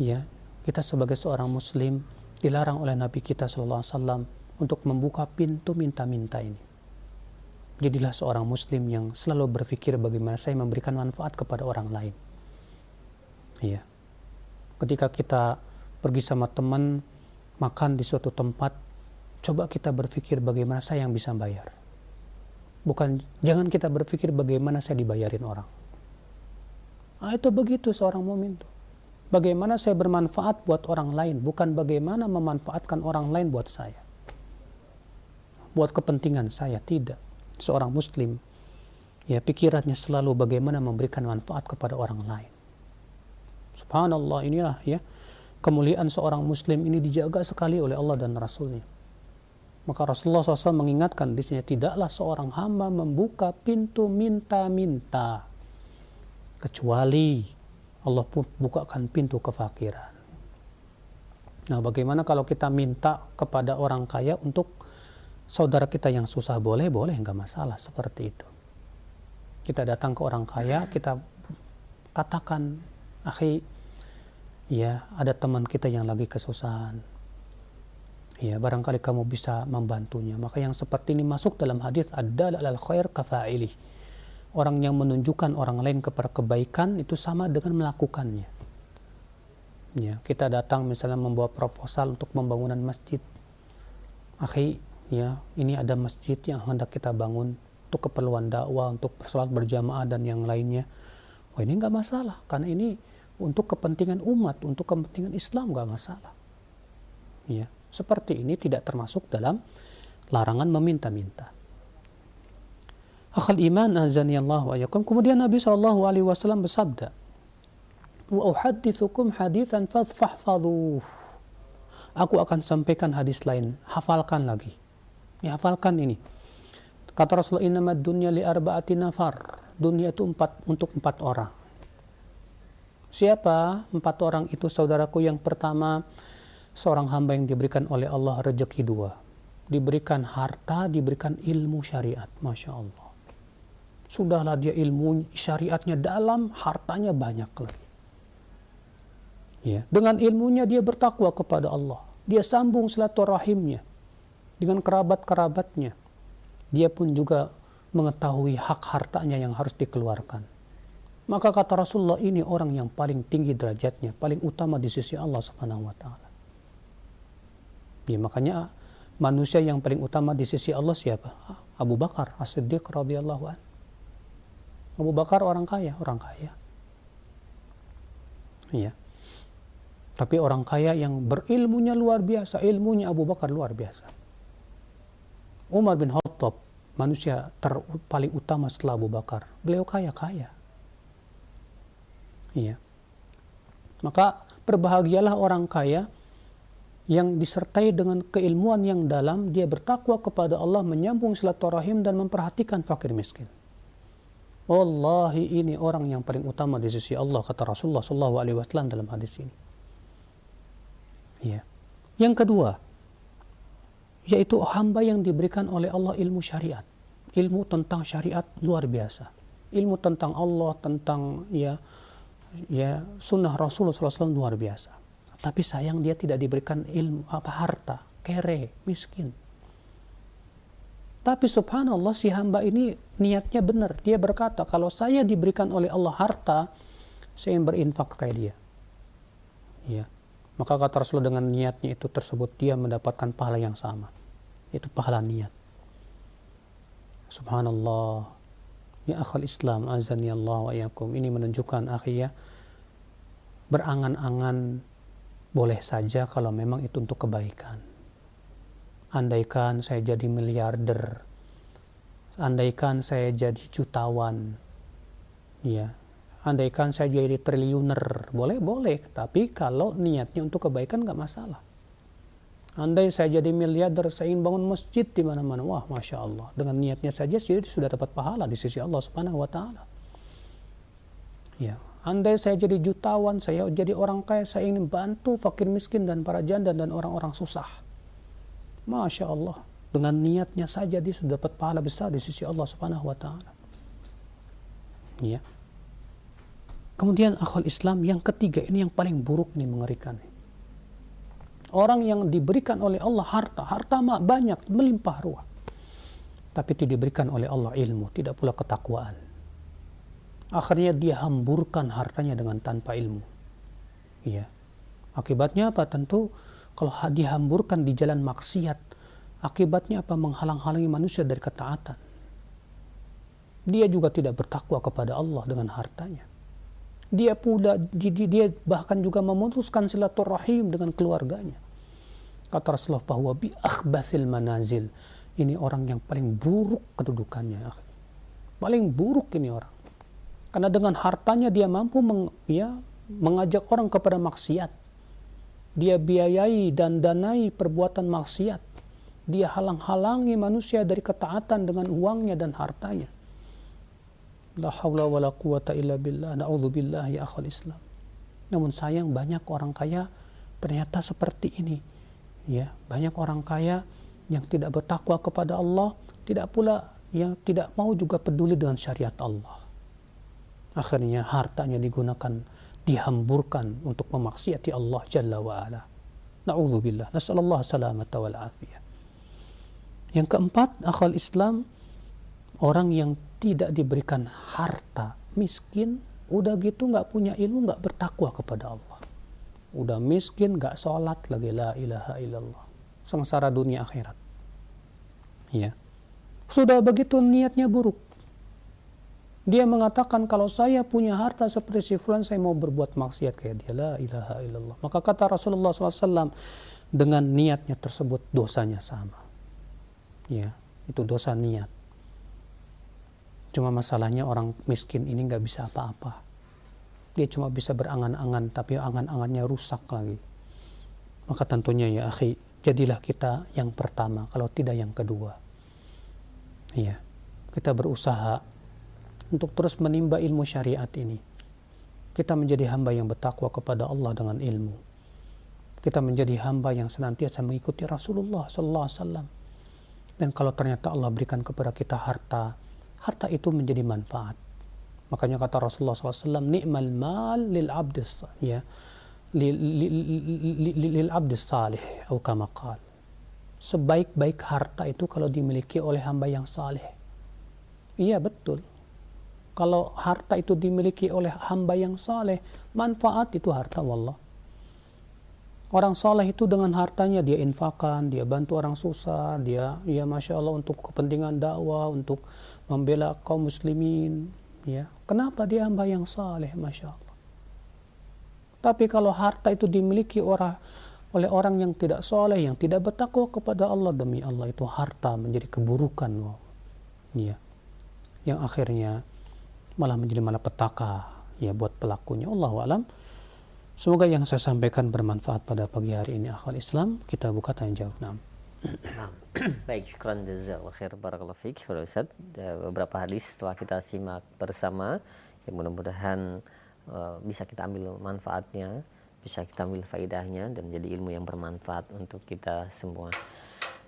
A: Ya, kita sebagai seorang muslim dilarang oleh Nabi kita SAW untuk membuka pintu minta-minta ini. Jadilah seorang muslim yang selalu berpikir bagaimana saya memberikan manfaat kepada orang lain. Ya. Ketika kita pergi sama teman makan di suatu tempat, coba kita berpikir bagaimana saya yang bisa bayar. Jangan kita berpikir bagaimana saya dibayarin orang. Itu begitu seorang mukmin tuh. Bagaimana saya bermanfaat buat orang lain, bukan bagaimana memanfaatkan orang lain buat saya. Buat kepentingan saya, tidak. Seorang muslim, ya pikirannya selalu bagaimana memberikan manfaat kepada orang lain. Subhanallah, inilah ya kemuliaan seorang muslim ini dijaga sekali oleh Allah dan Rasulnya. Maka Rasulullah SAW mengingatkan di sini, tidaklah seorang hamba membuka pintu minta-minta kecuali Allah pun bukakan pintu kefakiran. Nah, bagaimana kalau kita minta kepada orang kaya untuk saudara kita yang susah? Boleh, nggak masalah seperti itu. Kita datang ke orang kaya, kita katakan, akhi, ya ada teman kita yang lagi kesusahan. Ya, barangkali kamu bisa membantunya. Maka yang seperti ini masuk dalam hadis ad-dal 'alal khair kafa'ilih. Orang yang menunjukkan orang lain kepada kebaikan itu sama dengan melakukannya. Ya, kita datang misalnya membawa proposal untuk pembangunan masjid. Akhi, ya, ini ada masjid yang hendak kita bangun untuk keperluan dakwah, untuk sholat berjamaah dan yang lainnya. Oh, ini nggak masalah, karena ini untuk kepentingan umat, untuk kepentingan Islam, nggak masalah. Ya. Seperti ini tidak termasuk dalam larangan meminta-minta. Akhal iman azani Allah wa yakum. Kemudian Nabi SAW bersabda, wa uhaddithukum hadithan fahfadhuh. Aku akan sampaikan hadis lain, hafalkan lagi. Ya, hafalkan ini. Kata Rasulullah, innamad dunya li arba'ati nafar. Dunia itu untuk 4 orang. Siapa 4 orang itu, saudaraku? Yang pertama, seorang hamba yang diberikan oleh Allah rezeki 2. Diberikan harta, diberikan ilmu syariat. Masya Allah. Sudahlah dia ilmu syariatnya dalam, hartanya banyak lagi. Ya. Dengan ilmunya dia bertakwa kepada Allah. Dia sambung silaturahimnya dengan kerabat-kerabatnya. Dia pun juga mengetahui hak hartanya yang harus dikeluarkan. Maka kata Rasulullah, ini orang yang paling tinggi derajatnya, paling utama di sisi Allah Subhanahu wa taala. Ya, makanya manusia yang paling utama di sisi Allah siapa? Abu Bakar As-Siddiq radhiyallahu anhu. Abu Bakar orang kaya. Iya. Tapi orang kaya yang berilmunya luar biasa, ilmunya Abu Bakar luar biasa. Umar bin Khattab, manusia paling utama setelah Abu Bakar. Beliau kaya. Iya. Maka berbahagialah orang kaya yang disertai dengan keilmuan yang dalam, dia bertakwa kepada Allah, menyambung silaturahim dan memperhatikan fakir miskin. Wallahi, ini orang yang paling utama di sisi Allah, kata Rasulullah SAW dalam hadis ini. Ya. Yang kedua, yaitu hamba yang diberikan oleh Allah ilmu syariat, ilmu tentang syariat luar biasa, ilmu tentang Allah, tentang ya sunnah Rasulullah SAW luar biasa. Tapi sayang dia tidak diberikan ilmu harta, kere, miskin. Tapi subhanallah, si hamba ini niatnya benar. Dia berkata, kalau saya diberikan oleh Allah harta, saya ingin berinfak kayak dia. Ya. Maka kata Rasulullah, dengan niatnya itu tersebut dia mendapatkan pahala yang sama. Itu pahala niat. Subhanallah. Ya akhal Islam, azani Allah wa iyakum. Ini menunjukkan akhirnya berangan-angan boleh saja kalau memang itu untuk kebaikan. Andaikan saya jadi miliarder, andaikan saya jadi jutawan, ya, andaikan saya jadi triliuner, boleh. Tapi kalau niatnya untuk kebaikan nggak masalah. Andai saya jadi miliarder, saya ingin bangun masjid di mana-mana, wah, masya Allah. Dengan niatnya saja sudah dapat pahala di sisi Allah Subhanahu wa taala. Ya. Andai saya jadi jutawan, saya jadi orang kaya, saya ingin bantu fakir miskin dan para janda dan orang-orang susah. Masya Allah, dengan niatnya saja dia sudah dapat pahala besar di sisi Allah Subhanahu wa taala. Ya. Kemudian akhwal Islam yang ketiga, ini yang paling buruk nih, mengerikan. Orang yang diberikan oleh Allah harta banyak, melimpah ruah. Tapi tidak diberikan oleh Allah ilmu, tidak pula ketakwaan. Akhirnya dia hamburkan hartanya dengan tanpa ilmu. Ya. Akibatnya apa? Tentu kalau dihamburkan di jalan maksiat, akibatnya apa? Menghalang-halangi manusia dari ketaatan. Dia juga tidak bertakwa kepada Allah dengan hartanya. Dia bahkan juga memutuskan silaturahim dengan keluarganya. Kata Rasulullah, bahwa bi akhbathil manazil. Ini orang yang paling buruk kedudukannya. Paling buruk ini orang. Karena dengan hartanya dia mampu mengajak orang kepada maksiat. Dia biayai dan danai perbuatan maksiat. Dia halang-halangi manusia dari ketaatan dengan uangnya dan hartanya. La haula wa la quwata illa billah, na'udzubillah ya akhal Islam. Namun sayang banyak orang kaya ternyata seperti ini. Ya, banyak orang kaya yang tidak bertakwa kepada Allah, tidak pula yang tidak mau juga peduli dengan syariat Allah. Akhirnya hartanya digunakan, dihamburkan untuk memaksiati Allah Jalla wa'ala. Na'udzubillah, nas'alallah salamata wal afiyah. Yang keempat, akhal Islam, orang yang tidak diberikan harta, miskin, udah gitu nggak punya ilmu, nggak bertakwa kepada Allah. Udah miskin, nggak sholat lagi, la ilaha illallah. Sengsara dunia akhirat. Ya. Sudah begitu niatnya buruk. Dia mengatakan, kalau saya punya harta seperti si fulan, saya mau berbuat maksiat kayak dia, la ilaha illallah. Maka kata Rasulullah SAW, dengan niatnya tersebut dosanya sama. Ya, itu dosa niat. Cuma masalahnya orang miskin ini nggak bisa apa-apa. Dia cuma bisa berangan-angan, tapi angan-angannya rusak lagi. Maka tentunya ya akhi, jadilah kita yang pertama, kalau tidak yang kedua. Iya, kita berusaha untuk terus menimba ilmu syariat ini. Kita menjadi hamba yang bertakwa kepada Allah dengan ilmu. Kita menjadi hamba yang senantiasa mengikuti Rasulullah SAW. Dan kalau ternyata Allah berikan kepada kita harta, harta itu menjadi manfaat. Makanya kata Rasulullah SAW, ni'mal mal lil abdis, ya, lil abdis salih, atau kama qal. Sebaik-baik harta itu kalau dimiliki oleh hamba yang saleh. Iya betul. Kalau harta itu dimiliki oleh hamba yang saleh, manfaat itu harta wallah. Orang saleh itu dengan hartanya dia infakkan, dia bantu orang susah, dia ya masya Allah untuk kepentingan dakwah, untuk membela kaum muslimin. Ya, kenapa dia hamba yang saleh, masya Allah. Tapi kalau harta itu dimiliki oleh orang yang tidak saleh, yang tidak bertakwa kepada Allah, demi Allah itu harta menjadi keburukan, wow. Ya, yang akhirnya malah menjadi malapetaka ya buat pelakunya. Allahu a'lam. Semoga yang saya sampaikan bermanfaat pada pagi hari ini akhwal Islam. Kita buka tanya jawab. Nah.
B: Baik, syukran jazakallahu khair, barakallahu fiik. Ustaz, beberapa hadis setelah kita simak bersama, yang mudah-mudahan bisa kita ambil manfaatnya, bisa kita ambil faedahnya dan menjadi ilmu yang bermanfaat untuk kita semua.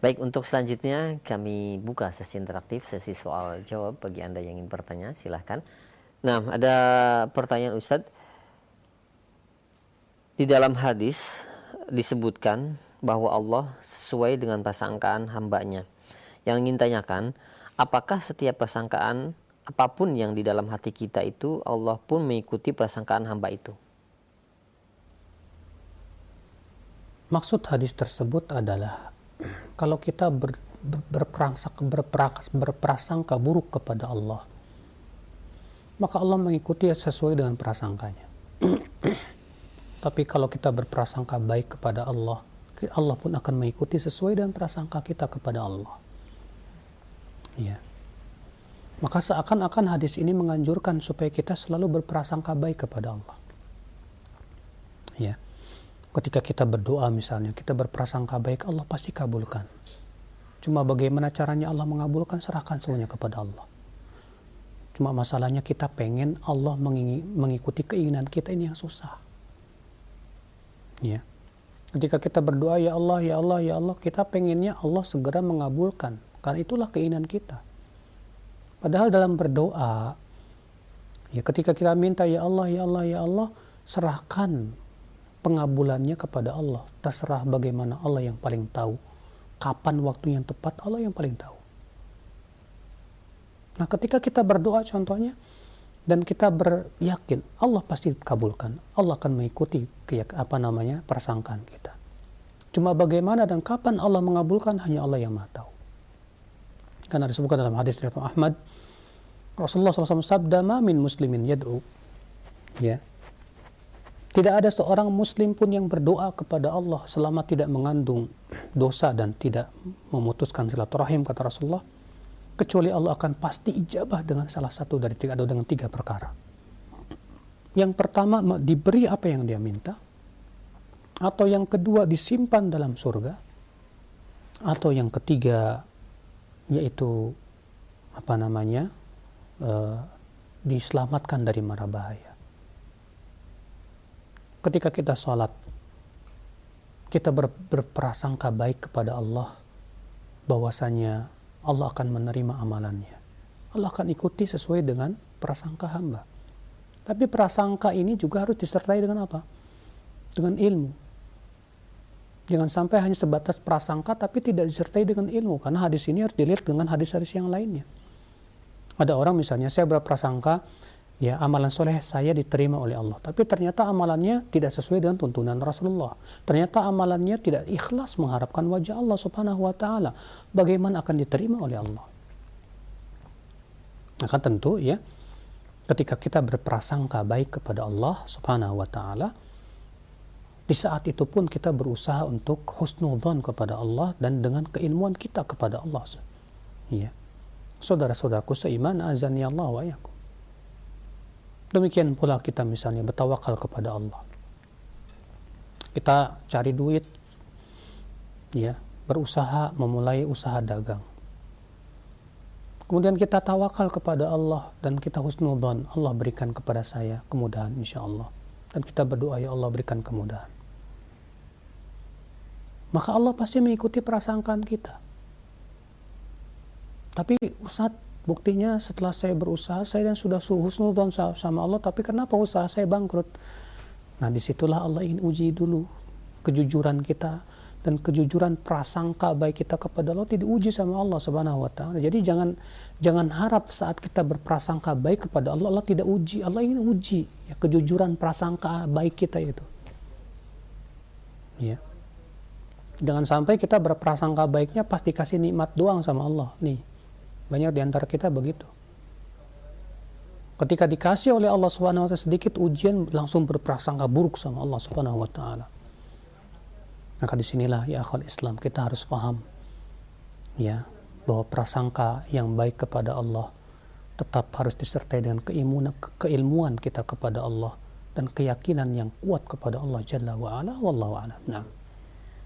B: Baik, untuk selanjutnya kami buka sesi interaktif, sesi soal jawab bagi Anda yang ingin bertanya, silahkan. Nah, ada pertanyaan Ustadz. Di dalam hadis disebutkan bahwa Allah sesuai dengan prasangkaan hambanya. Yang ingin tanyakan, apakah setiap prasangkaan apapun yang di dalam hati kita itu Allah pun mengikuti prasangkaan hamba itu?
A: Maksud hadis tersebut adalah kalau kita berprasangka buruk kepada Allah, maka Allah mengikuti sesuai dengan prasangkanya. Tapi kalau kita berprasangka baik kepada Allah, Allah pun akan mengikuti sesuai dengan prasangka kita kepada Allah. Ya. Maka seakan-akan hadis ini menganjurkan supaya kita selalu berprasangka baik kepada Allah. Ya. Ketika kita berdoa misalnya, kita berprasangka baik, Allah pasti kabulkan. Cuma bagaimana caranya Allah mengabulkan, serahkan semuanya kepada Allah. Cuma masalahnya kita pengen Allah mengikuti keinginan kita, ini yang susah. Ya. Ketika kita berdoa, ya Allah, ya Allah, ya Allah, kita pengennya Allah segera mengabulkan. Karena itulah keinginan kita. Padahal dalam berdoa, ya ketika kita minta, ya Allah, ya Allah, ya Allah, serahkan pengabulannya kepada Allah. Terserah bagaimana, Allah yang paling tahu. Kapan waktu yang tepat, Allah yang paling tahu. Nah, ketika kita berdoa contohnya, dan kita beryakin Allah pasti kabulkan, Allah akan mengikuti persangkaan kita. Cuma bagaimana dan kapan Allah mengabulkan, hanya Allah yang Maha tahu. Karena disebutkan dalam hadis riwayat Ahmad, Rasulullah SAW sabda, "Ma min muslimin yad'u." Ya. Tidak ada seorang muslim pun yang berdoa kepada Allah selama tidak mengandung dosa dan tidak memutuskan silaturahim, kata Rasulullah, kecuali Allah akan pasti ijabah dengan salah satu dari tiga, atau dengan tiga perkara. Yang pertama, diberi apa yang dia minta, atau yang kedua, disimpan dalam surga, Atau yang ketiga, yaitu diselamatkan dari mara bahaya. Ketika kita sholat, kita berprasangka baik kepada Allah, bahwasanya Allah akan menerima amalannya. Allah akan ikuti sesuai dengan prasangka hamba. Tapi prasangka ini juga harus disertai dengan apa? Dengan ilmu. Jangan sampai hanya sebatas prasangka tapi tidak disertai dengan ilmu, karena hadis ini harus dilihat dengan hadis-hadis yang lainnya. Ada orang misalnya, saya berprasangka ya amalan soleh saya diterima oleh Allah, tapi ternyata amalannya tidak sesuai dengan tuntunan Rasulullah. Ternyata amalannya tidak ikhlas mengharapkan wajah Allah Subhanahu wa taala. Bagaimana akan diterima oleh Allah? Maka tentu ya, ketika kita berprasangka baik kepada Allah Subhanahu wa taala, di saat itu pun kita berusaha untuk husnudzon kepada Allah dan dengan keilmuan kita kepada Allah. Ya. Saudara-saudaraku seiman, azani Allah wa iyyakum. Demikian pula kita misalnya bertawakal kepada Allah. Kita cari duit, ya, berusaha memulai usaha dagang. Kemudian kita tawakal kepada Allah dan kita husnudzon, Allah berikan kepada saya kemudahan insyaallah. Dan kita berdoa, ya Allah berikan kemudahan. Maka Allah pasti mengikuti prasangkaan kita. Tapi Ustaz, buktinya setelah saya berusaha, saya dan sudah husnudzon sama Allah, tapi kenapa usaha saya bangkrut? Nah, disitulah Allah ingin uji dulu kejujuran kita, dan kejujuran prasangka baik kita kepada Allah tidak diuji sama Allah Subhanahu wa taala. Jadi jangan harap saat kita berprasangka baik kepada Allah, Allah tidak uji. Allah ingin uji ya, kejujuran prasangka baik kita itu. Ya. Jangan sampai kita berprasangka baiknya pas dikasih nikmat doang sama Allah. Nih, banyak di antara kita begitu. Ketika dikasih oleh Allah Subhanahu wa taala sedikit ujian, langsung berprasangka buruk sama Allah Subhanahu wa taala. Maka disinilah ya akhwal Islam, kita harus paham ya, bahwa prasangka yang baik kepada Allah tetap harus disertai dengan keilmuan kita kepada Allah dan keyakinan yang kuat kepada Allah Jalla wa Ala, wallahu a'lam. Nah.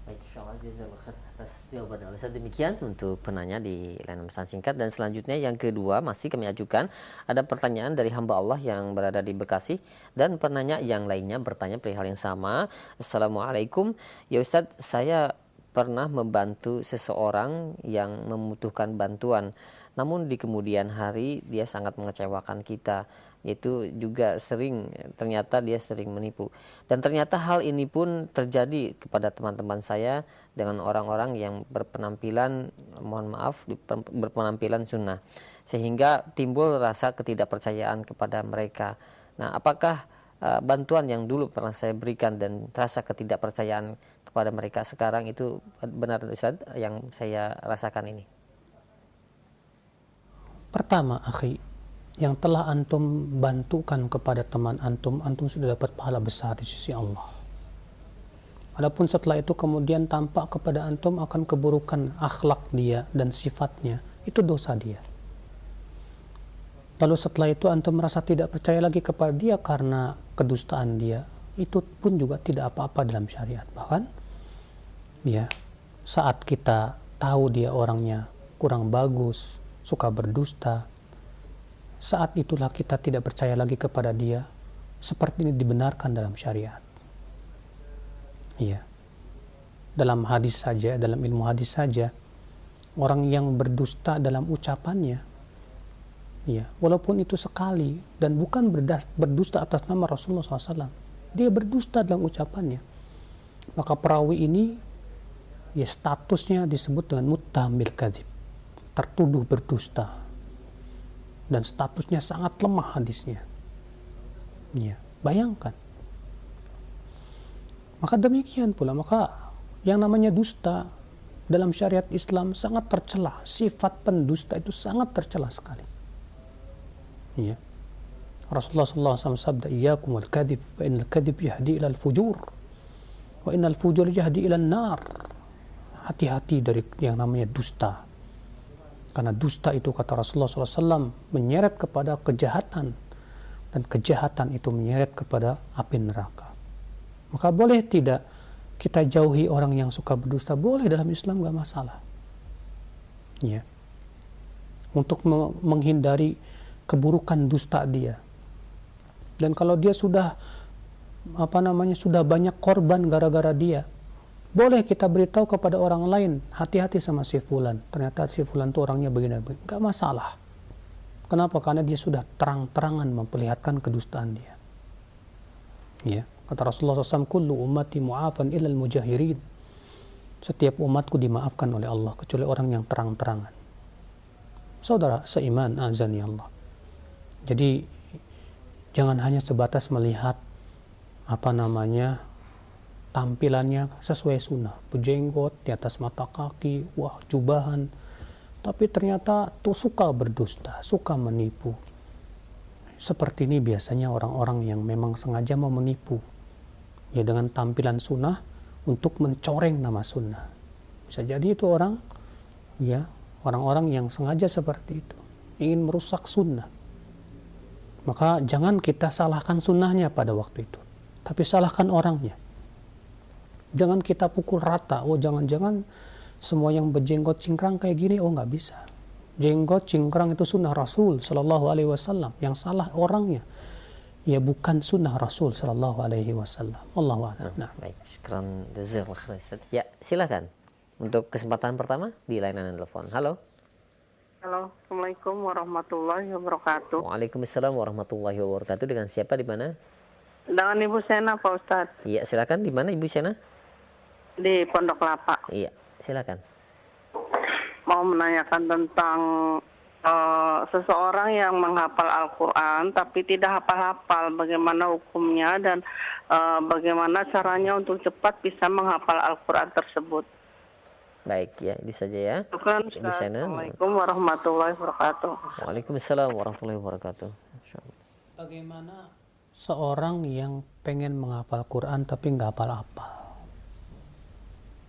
B: Baik, insyaallah jazakallahu khair atas jawaban Ustaz. Demikian untuk penanya di layanan pesan singkat, dan selanjutnya yang kedua masih kami ajukan, ada pertanyaan dari hamba Allah yang berada di Bekasi, dan penanya yang lainnya bertanya perihal yang sama. Assalamualaikum, ya Ustaz, saya pernah membantu seseorang yang membutuhkan bantuan, namun di kemudian hari dia sangat mengecewakan kita. Itu juga ternyata dia sering menipu, dan ternyata hal ini pun terjadi kepada teman-teman saya dengan orang-orang yang berpenampilan, mohon maaf, berpenampilan sunnah, sehingga timbul rasa ketidakpercayaan kepada mereka. Nah, apakah bantuan yang dulu pernah saya berikan dan rasa ketidakpercayaan kepada mereka sekarang itu benar, Ustaz, yang saya rasakan ini?
A: Pertama, akhi, yang telah antum bantukan kepada teman antum, antum sudah dapat pahala besar di sisi Allah. Adapun setelah itu kemudian tampak kepada antum akan keburukan akhlak dia dan sifatnya, itu dosa dia. Lalu setelah itu antum merasa tidak percaya lagi kepada dia karena kedustaan dia, itu pun juga tidak apa-apa dalam syariat. Bahkan ya, saat kita tahu dia orangnya kurang bagus, suka berdusta, saat itulah kita tidak percaya lagi kepada dia. Seperti ini dibenarkan dalam syariat. Iya. Dalam hadis saja, dalam ilmu hadis saja, orang yang berdusta dalam ucapannya, iya, walaupun itu sekali dan bukan berdusta atas nama Rasulullah SAW, dia berdusta dalam ucapannya, maka perawi ini ya statusnya disebut dengan muttaham bil kadzib, tertuduh berdusta. Dan statusnya sangat lemah hadisnya. Ya, bayangkan. Maka demikian pula, maka yang namanya dusta dalam syariat Islam sangat tercela. Sifat pendusta itu sangat tercela sekali. Ya. Rasulullah SAW sabda, "Iyyakum wal kadzib, fa innal kadzib yahdi ilal fujur, wa innal fujur yahdi ilal nar." Hati-hati dari yang namanya dusta. Karena dusta itu, kata Rasulullah SAW, menyeret kepada kejahatan, dan kejahatan itu menyeret kepada api neraka. Maka boleh tidak kita jauhi orang yang suka berdusta, boleh dalam Islam, nggak masalah. Ya. Untuk menghindari keburukan dusta dia. Dan kalau dia sudah sudah banyak korban gara-gara dia, boleh kita beritahu kepada orang lain, hati-hati sama si fulan. Ternyata si fulan itu orangnya begini-begini. Nggak masalah. Kenapa? Karena dia sudah terang-terangan memperlihatkan kedustaan dia. Ya, kata Rasulullah SAW, kullu ummati mu'afan ilal mujahirin. Setiap umatku dimaafkan oleh Allah kecuali orang yang terang-terangan. Saudara seiman, azani Allah. Jadi jangan hanya sebatas melihat tampilannya sesuai sunnah, berjenggot di atas mata kaki, wah jubahan, tapi ternyata tuh suka berdusta, suka menipu. Seperti ini biasanya orang-orang yang memang sengaja mau menipu, ya, dengan tampilan sunnah untuk mencoreng nama sunnah. Bisa jadi itu orang-orang yang sengaja seperti itu, ingin merusak sunnah. Maka jangan kita salahkan sunnahnya pada waktu itu, tapi salahkan orangnya. Jangan kita pukul rata, oh jangan-jangan semua yang berjenggot cingkrang kayak gini, oh nggak bisa. Jenggot cingkrang itu sunnah Rasul Sallallahu Alaihi Wasallam, yang salah orangnya, ya bukan sunnah Rasul Sallallahu Alaihi Wasallam. Allahu a'lam. Nah,
B: baik, syukran jazakallahu khairan. Ya, silakan untuk kesempatan pertama di layanan telepon. Halo.
C: Halo, Assalamualaikum warahmatullahi wabarakatuh.
B: Waalaikumsalam warahmatullahi wabarakatuh. Dengan siapa, di mana?
C: Dengan Ibu Sena, Pak Ustadz.
B: Iya, silakan. Di mana Ibu Sena?
C: Di Pondok Lapa.
B: Iya, silakan.
C: Mau menanyakan tentang seseorang yang menghafal Al-Quran tapi tidak hafal-hafal, bagaimana hukumnya dan bagaimana caranya untuk cepat bisa menghafal Al-Quran tersebut.
B: Baik, ya, ini saja ya. Ibu Sena.
C: Assalamualaikum warahmatullahi wabarakatuh.
B: Waalaikumsalam warahmatullahi wabarakatuh.
A: bagaimana seorang yang pengen menghafal Quran tapi nggak hafal-hafal?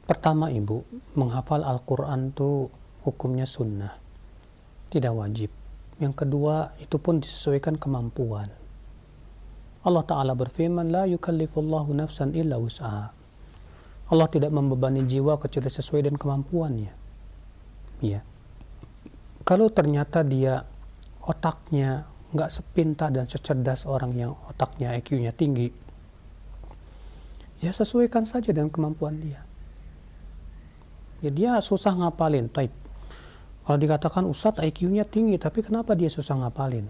A: Pertama, Ibu, menghafal Al-Quran itu hukumnya sunnah, tidak wajib. Yang kedua, itu pun disesuaikan kemampuan. Allah Ta'ala berfirman, la yukallifullahu nafsan illa wus'aha. Allah tidak membebani jiwa kecuali sesuai dengan kemampuannya. Ya. Kalau ternyata dia otaknya nggak sepintar dan secerdas orang yang otaknya IQ-nya tinggi, ya sesuaikan saja dengan kemampuan dia. Ya, dia susah ngapalin, type. Kalau dikatakan Ustadz IQ-nya tinggi, tapi kenapa dia susah ngapalin?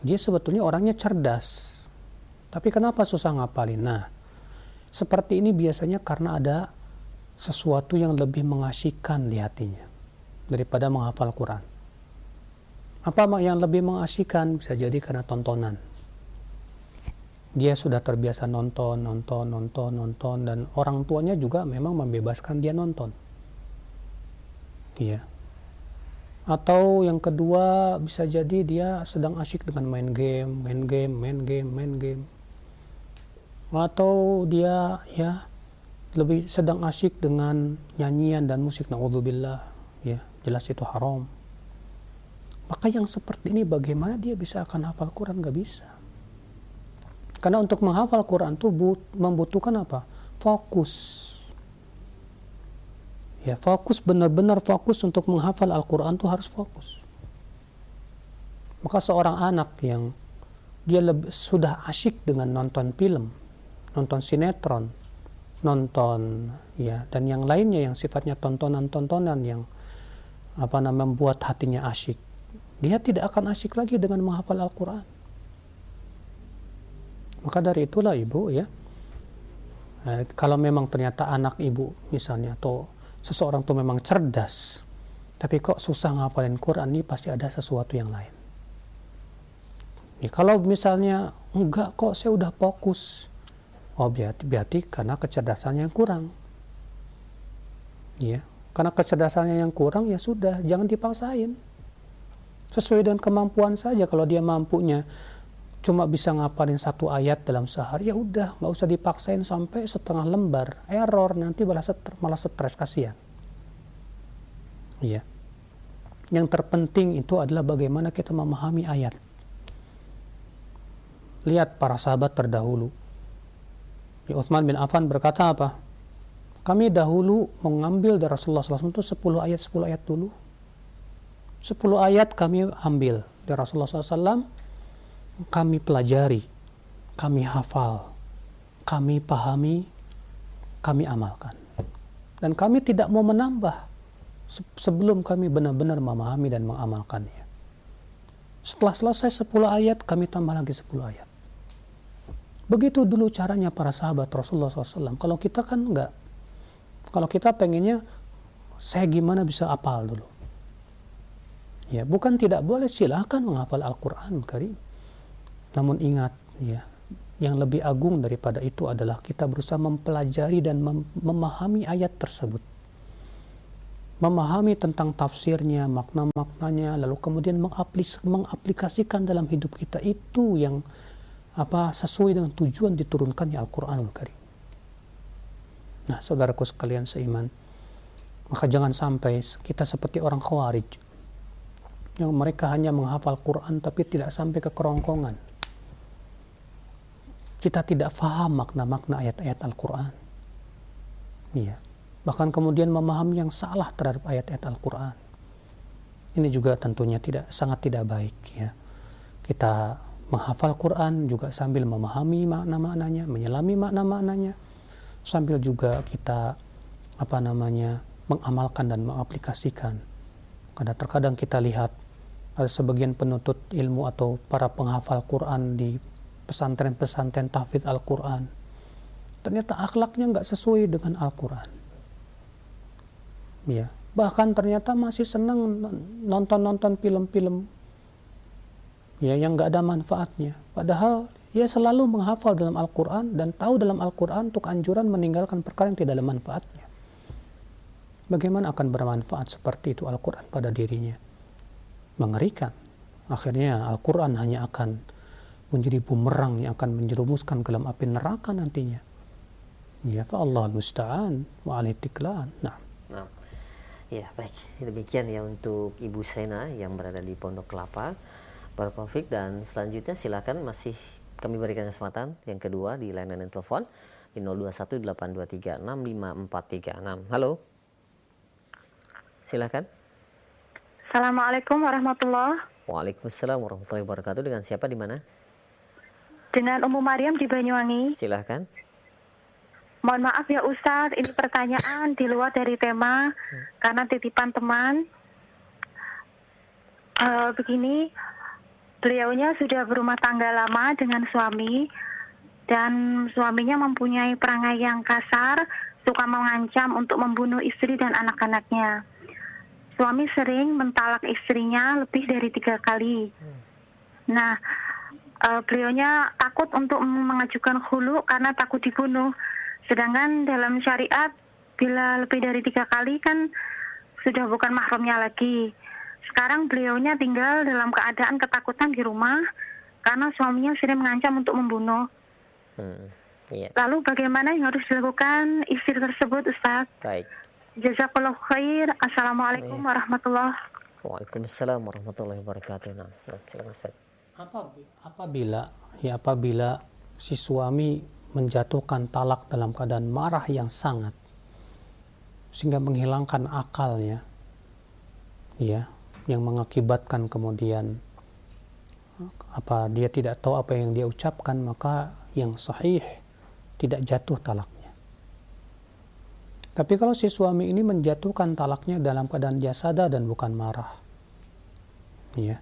A: Dia sebetulnya orangnya cerdas, tapi kenapa susah ngapalin? Nah, seperti ini biasanya karena ada sesuatu yang lebih mengasyikan di hatinya daripada menghafal Quran. Apa yang lebih mengasyikan? Bisa jadi karena tontonan. Dia sudah terbiasa nonton, dan orang tuanya juga memang membebaskan dia nonton. Iya. Atau yang kedua, bisa jadi dia sedang asyik dengan main game. Atau dia lebih sedang asyik dengan nyanyian dan musik, naudzubillah, ya, jelas itu haram. Maka yang seperti ini bagaimana dia bisa akan hafal Quran? Gak bisa. Karena untuk menghafal Quran itu membutuhkan apa? Fokus. Ya, fokus, benar-benar fokus untuk menghafal Al-Quran itu harus fokus. Maka seorang anak yang dia sudah asyik dengan nonton film, nonton sinetron, nonton, ya, dan yang lainnya yang sifatnya tontonan-tontonan yang membuat hatinya asyik, dia tidak akan asyik lagi dengan menghafal Al-Quran. Maka dari itulah, Ibu, ya, kalau memang ternyata anak Ibu misalnya atau seseorang itu memang cerdas tapi kok susah ngapalin Quran, ini pasti ada sesuatu yang lain. Ya, kalau misalnya enggak kok, saya udah fokus, oh berarti karena kecerdasannya yang kurang. Ya, karena kecerdasannya yang kurang, ya sudah, jangan dipaksain. Sesuai dengan kemampuan saja. Kalau dia mampunya cuma bisa ngapalin 1 ayat dalam sehari, ya udah, nggak usah dipaksain sampai setengah lembar, error, nanti malah stres, kasihan. Iya. Yang terpenting itu adalah bagaimana kita memahami ayat. Lihat para sahabat terdahulu, Ya, Utsman bin Affan berkata apa? Kami dahulu mengambil dari Rasulullah SAW itu 10 ayat dulu. 10 ayat kami ambil dari Rasulullah SAW, kami pelajari, kami hafal, kami pahami, kami amalkan. Dan kami tidak mau menambah sebelum kami benar-benar memahami dan mengamalkannya. Setelah selesai 10 ayat, kami tambah lagi 10 ayat. Begitu dulu caranya para sahabat Rasulullah SAW. Kalau kita kan enggak. Kalau kita pengennya, saya gimana bisa hafal dulu. Ya, bukan tidak boleh, silakan menghafal Al-Quran Karim. Namun ingat, ya, yang lebih agung daripada itu adalah kita berusaha mempelajari dan memahami ayat tersebut. Memahami tentang tafsirnya, makna-maknanya, lalu kemudian mengaplikasikan dalam hidup kita, itu yang sesuai dengan tujuan diturunkannya Al-Quranul Karim. Nah, saudaraku sekalian seiman, maka jangan sampai kita seperti orang Khawarij yang mereka hanya menghafal Quran tapi tidak sampai ke kerongkongan. Kita tidak faham makna-makna ayat-ayat Al-Quran. Iya. Bahkan kemudian memahami yang salah terhadap ayat-ayat Al-Quran. Ini juga tentunya sangat tidak baik, ya. Kita menghafal Quran juga sambil memahami makna-maknanya, menyelami makna-maknanya, sambil juga kita mengamalkan dan mengaplikasikan. Karena terkadang kita lihat ada sebagian penuntut ilmu atau para penghafal Quran di pesantren-pesantren tahfidz Al-Quran, ternyata akhlaknya nggak sesuai dengan Al-Quran. Ya, bahkan ternyata masih senang nonton film-film ya yang nggak ada manfaatnya. Padahal ia selalu menghafal dalam Al-Quran dan tahu dalam Al-Quran untuk anjuran meninggalkan perkara yang tidak ada manfaatnya. Bagaimana akan bermanfaat seperti itu Al-Quran pada dirinya? Mengerikan. Akhirnya Al-Quran hanya akan menjadi bumerang yang akan menjerumuskan ke dalam api neraka nantinya. Ya, Allah musta'an wa alaihi tiklan. Nah.
B: Ya, baik. Demikian ya untuk Ibu Sena yang berada di Pondok Kelapa. Barakallahu, dan selanjutnya silakan masih kami berikan kesempatan yang kedua di layanan telepon di 0218236543. Halo. Silakan.
D: Assalamualaikum warahmatullahi.
B: Waalaikumsalam warahmatullahi wabarakatuh. Dengan siapa, di mana?
D: Dengan Ummu Maryam di Banyuwangi.
B: Silakan.
D: Mohon maaf ya Ustadz, ini pertanyaan di luar dari tema karena titipan teman. Begini, beliaunya sudah berumah tangga lama dengan suami dan suaminya mempunyai perangai yang kasar, suka mengancam untuk membunuh istri dan anak-anaknya. Suami sering mentalak istrinya lebih dari 3 kali. Nah, beliaunya takut untuk mengajukan khulu karena takut dibunuh. Sedangkan dalam syariat, bila lebih dari 3 kali kan sudah bukan mahramnya lagi. Sekarang beliaunya tinggal dalam keadaan ketakutan di rumah karena suaminya sering mengancam untuk membunuh.
B: Iya.
D: Lalu bagaimana yang harus dilakukan istri tersebut, Ustaz?
B: Baik.
D: Jazakallahu khair. Assalamualaikum warahmatullahi wabarakatuh.
B: Waalaikumsalam warahmatullahi wabarakatuh. Nah, silakan Ustaz.
A: Apabila si suami menjatuhkan talak dalam keadaan marah yang sangat sehingga menghilangkan akalnya, ya, yang mengakibatkan kemudian dia tidak tahu apa yang dia ucapkan, maka yang sahih tidak jatuh talaknya. Tapi kalau si suami ini menjatuhkan talaknya dalam keadaan dia sadar dan bukan marah, ya,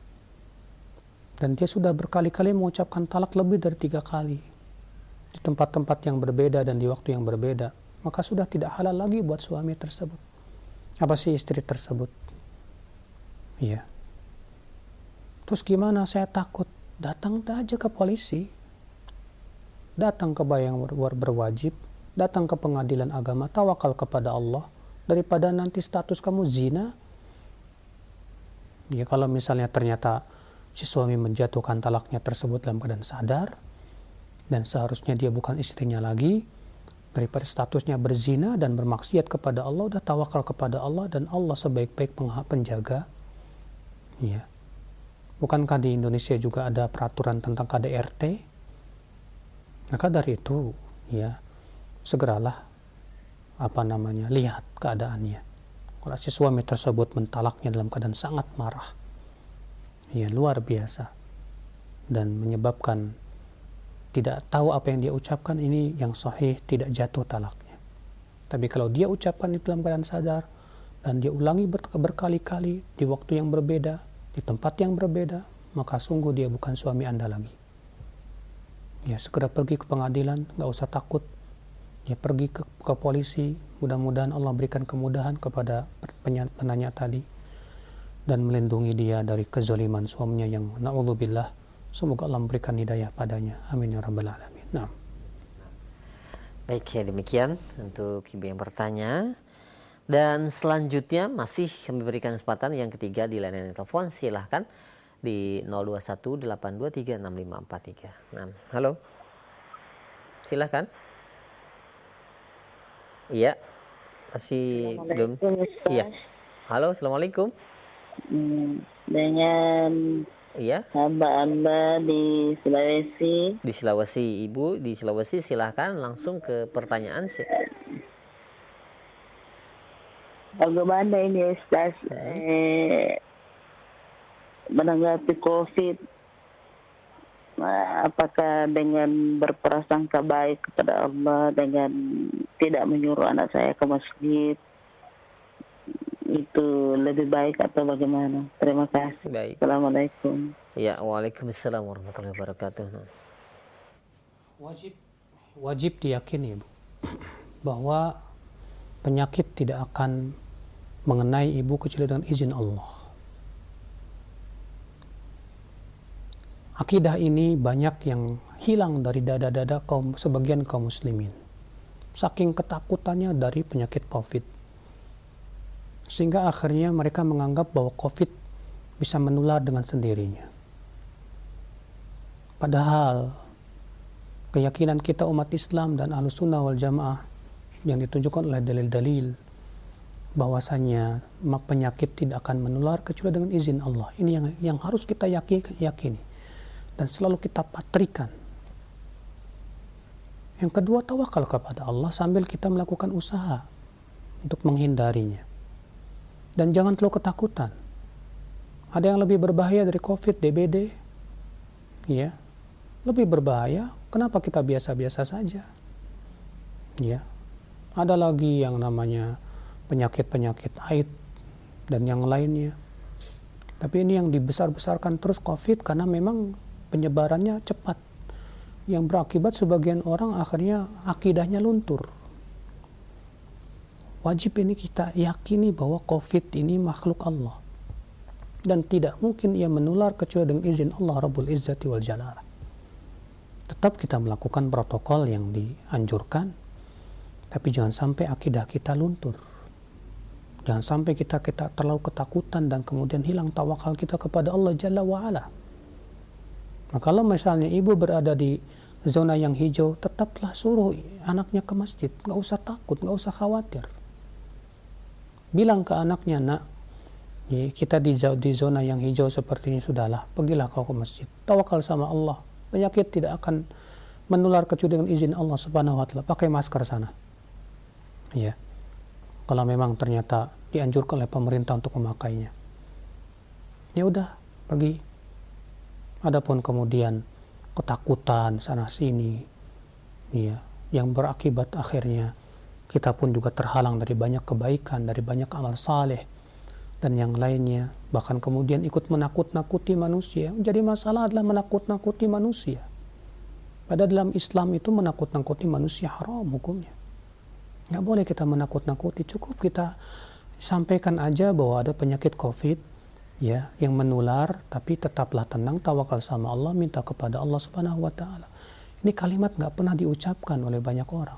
A: dan dia sudah berkali-kali mengucapkan talak lebih dari 3 kali di tempat-tempat yang berbeda dan di waktu yang berbeda, maka sudah tidak halal lagi buat suami tersebut, si istri tersebut. Ya. Terus gimana? Saya takut. Datang aja ke polisi, datang ke yang berwajib, datang ke pengadilan agama, tawakal kepada Allah, daripada nanti status kamu zina. Ya, kalau misalnya ternyata si suami menjatuhkan talaknya tersebut dalam keadaan sadar dan seharusnya dia bukan istrinya lagi, daripada statusnya berzina dan bermaksiat kepada Allah, udah tawakal kepada Allah dan Allah sebaik-baik penjaga. Ya. Bukankah di Indonesia juga ada peraturan tentang KDRT? Maka dari itu, ya, segeralah lihat keadaannya. Kalau si suami tersebut mentalaknya dalam keadaan sangat marah, ya luar biasa, dan menyebabkan tidak tahu apa yang dia ucapkan, ini yang sahih tidak jatuh talaknya. Tapi kalau dia ucapkan itu dalam keadaan sadar dan dia ulangi berkali-kali di waktu yang berbeda, di tempat yang berbeda, maka sungguh dia bukan suami Anda lagi. Ya, segera pergi ke pengadilan, nggak usah takut. Ya, pergi ke polisi. Mudah-mudahan Allah berikan kemudahan kepada penanya tadi dan melindungi dia dari kezaliman suaminya yang na'udzubillah. Semoga Allah memberikan hidayah padanya. Amin ya rabbal alamin. Nah.
B: Baik, ya demikian untuk ibu yang bertanya. Dan selanjutnya masih kami berikan kesempatan yang ketiga di layanan telepon. Silahkan di 0218236543. Nah, halo. Silahkan. Iya, masih belum. Iya. Halo, assalamualaikum.
E: Dengan hamba-hamba di Sulawesi.
B: Di Sulawesi, Ibu di Sulawesi, silahkan langsung ke pertanyaan.
E: Bagaimana ini Ustaz menanggapi COVID? Apakah dengan berprasangka baik kepada Allah, dengan tidak menyuruh anak saya ke masjid, itu lebih baik atau bagaimana? Terima kasih.
B: Baik.
E: Assalamualaikum.
B: Ya, waalaikumsalam warahmatullahi wabarakatuh.
A: Wajib diyakini, Ibu, bahwa penyakit tidak akan mengenai ibu kecuali dengan izin Allah. Akidah ini banyak yang hilang dari dada-dada sebagian kaum muslimin. Saking ketakutannya dari penyakit COVID. Sehingga akhirnya mereka menganggap bahwa COVID bisa menular dengan sendirinya. Padahal keyakinan kita umat Islam dan Ahlussunnah wal Jamaah yang ditunjukkan oleh dalil-dalil bahwasanya penyakit tidak akan menular kecuali dengan izin Allah. Ini yang harus kita yakini dan selalu kita patrikan. Yang kedua, tawakal kepada Allah sambil kita melakukan usaha untuk menghindarinya. Dan jangan terlalu ketakutan. Ada yang lebih berbahaya dari COVID, DBD. Ya. Lebih berbahaya, kenapa kita biasa-biasa saja? Ya. Ada lagi yang namanya penyakit-penyakit haid dan yang lainnya. Tapi ini yang dibesar-besarkan terus COVID karena memang penyebarannya cepat. Yang berakibat sebagian orang akhirnya akidahnya luntur. Wajib ini kita yakini bahwa COVID ini makhluk Allah. Dan tidak mungkin ia menular kecuali dengan izin Allah Rabbul Izzati wal Jalalah. Tetap kita melakukan protokol yang dianjurkan, tapi jangan sampai akidah kita luntur. Jangan sampai kita terlalu ketakutan dan kemudian hilang tawakal kita kepada Allah Jalla wa'ala. Nah, kalau misalnya ibu berada di zona yang hijau, tetaplah suruh anaknya ke masjid. Nggak usah takut, nggak usah khawatir. Bilang ke anaknya, nak, kita di zona yang hijau seperti ini, sudahlah, pergilah kau ke masjid. Tawakal sama Allah. Penyakit tidak akan menular kecuali dengan izin Allah Subhanahu wa Ta'ala. Pakai masker sana. Ya. Kalau memang ternyata dianjurkan oleh pemerintah untuk memakainya, ya udah, pergi. Adapun kemudian ketakutan sana sini, ya, yang berakibat akhirnya kita pun juga terhalang dari banyak kebaikan, dari banyak amal saleh dan yang lainnya, bahkan kemudian ikut menakut-nakuti manusia. Jadi masalah adalah menakut-nakuti manusia. Padahal dalam Islam itu menakut-nakuti manusia haram hukumnya. Nggak boleh kita menakut-nakuti, cukup kita sampaikan aja bahwa ada penyakit COVID, ya, yang menular, tapi tetaplah tenang, tawakal sama Allah, minta kepada Allah Subhanahu wa Ta'ala. Ini kalimat nggak pernah diucapkan oleh banyak orang.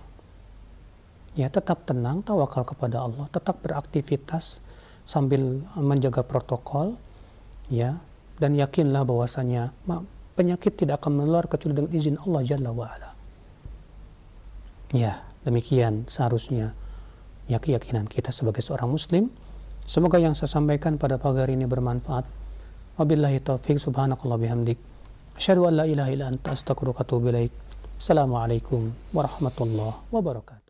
A: Ya, tetap tenang, tawakal kepada Allah, tetap beraktivitas sambil menjaga protokol, ya, dan yakinlah bahwasanya penyakit tidak akan menular kecuali dengan izin Allah Jalla wa'ala. Ya, demikian seharusnya keyakinan kita sebagai seorang muslim. Semoga yang saya sampaikan pada pagi hari ini bermanfaat. Wabillahi taufiq, subhanakallah bihamdik, asyhadu an la ilaha illa anta, astaghfiruka wa atubu ilaik. Assalamualaikum warahmatullahi wabarakatuh.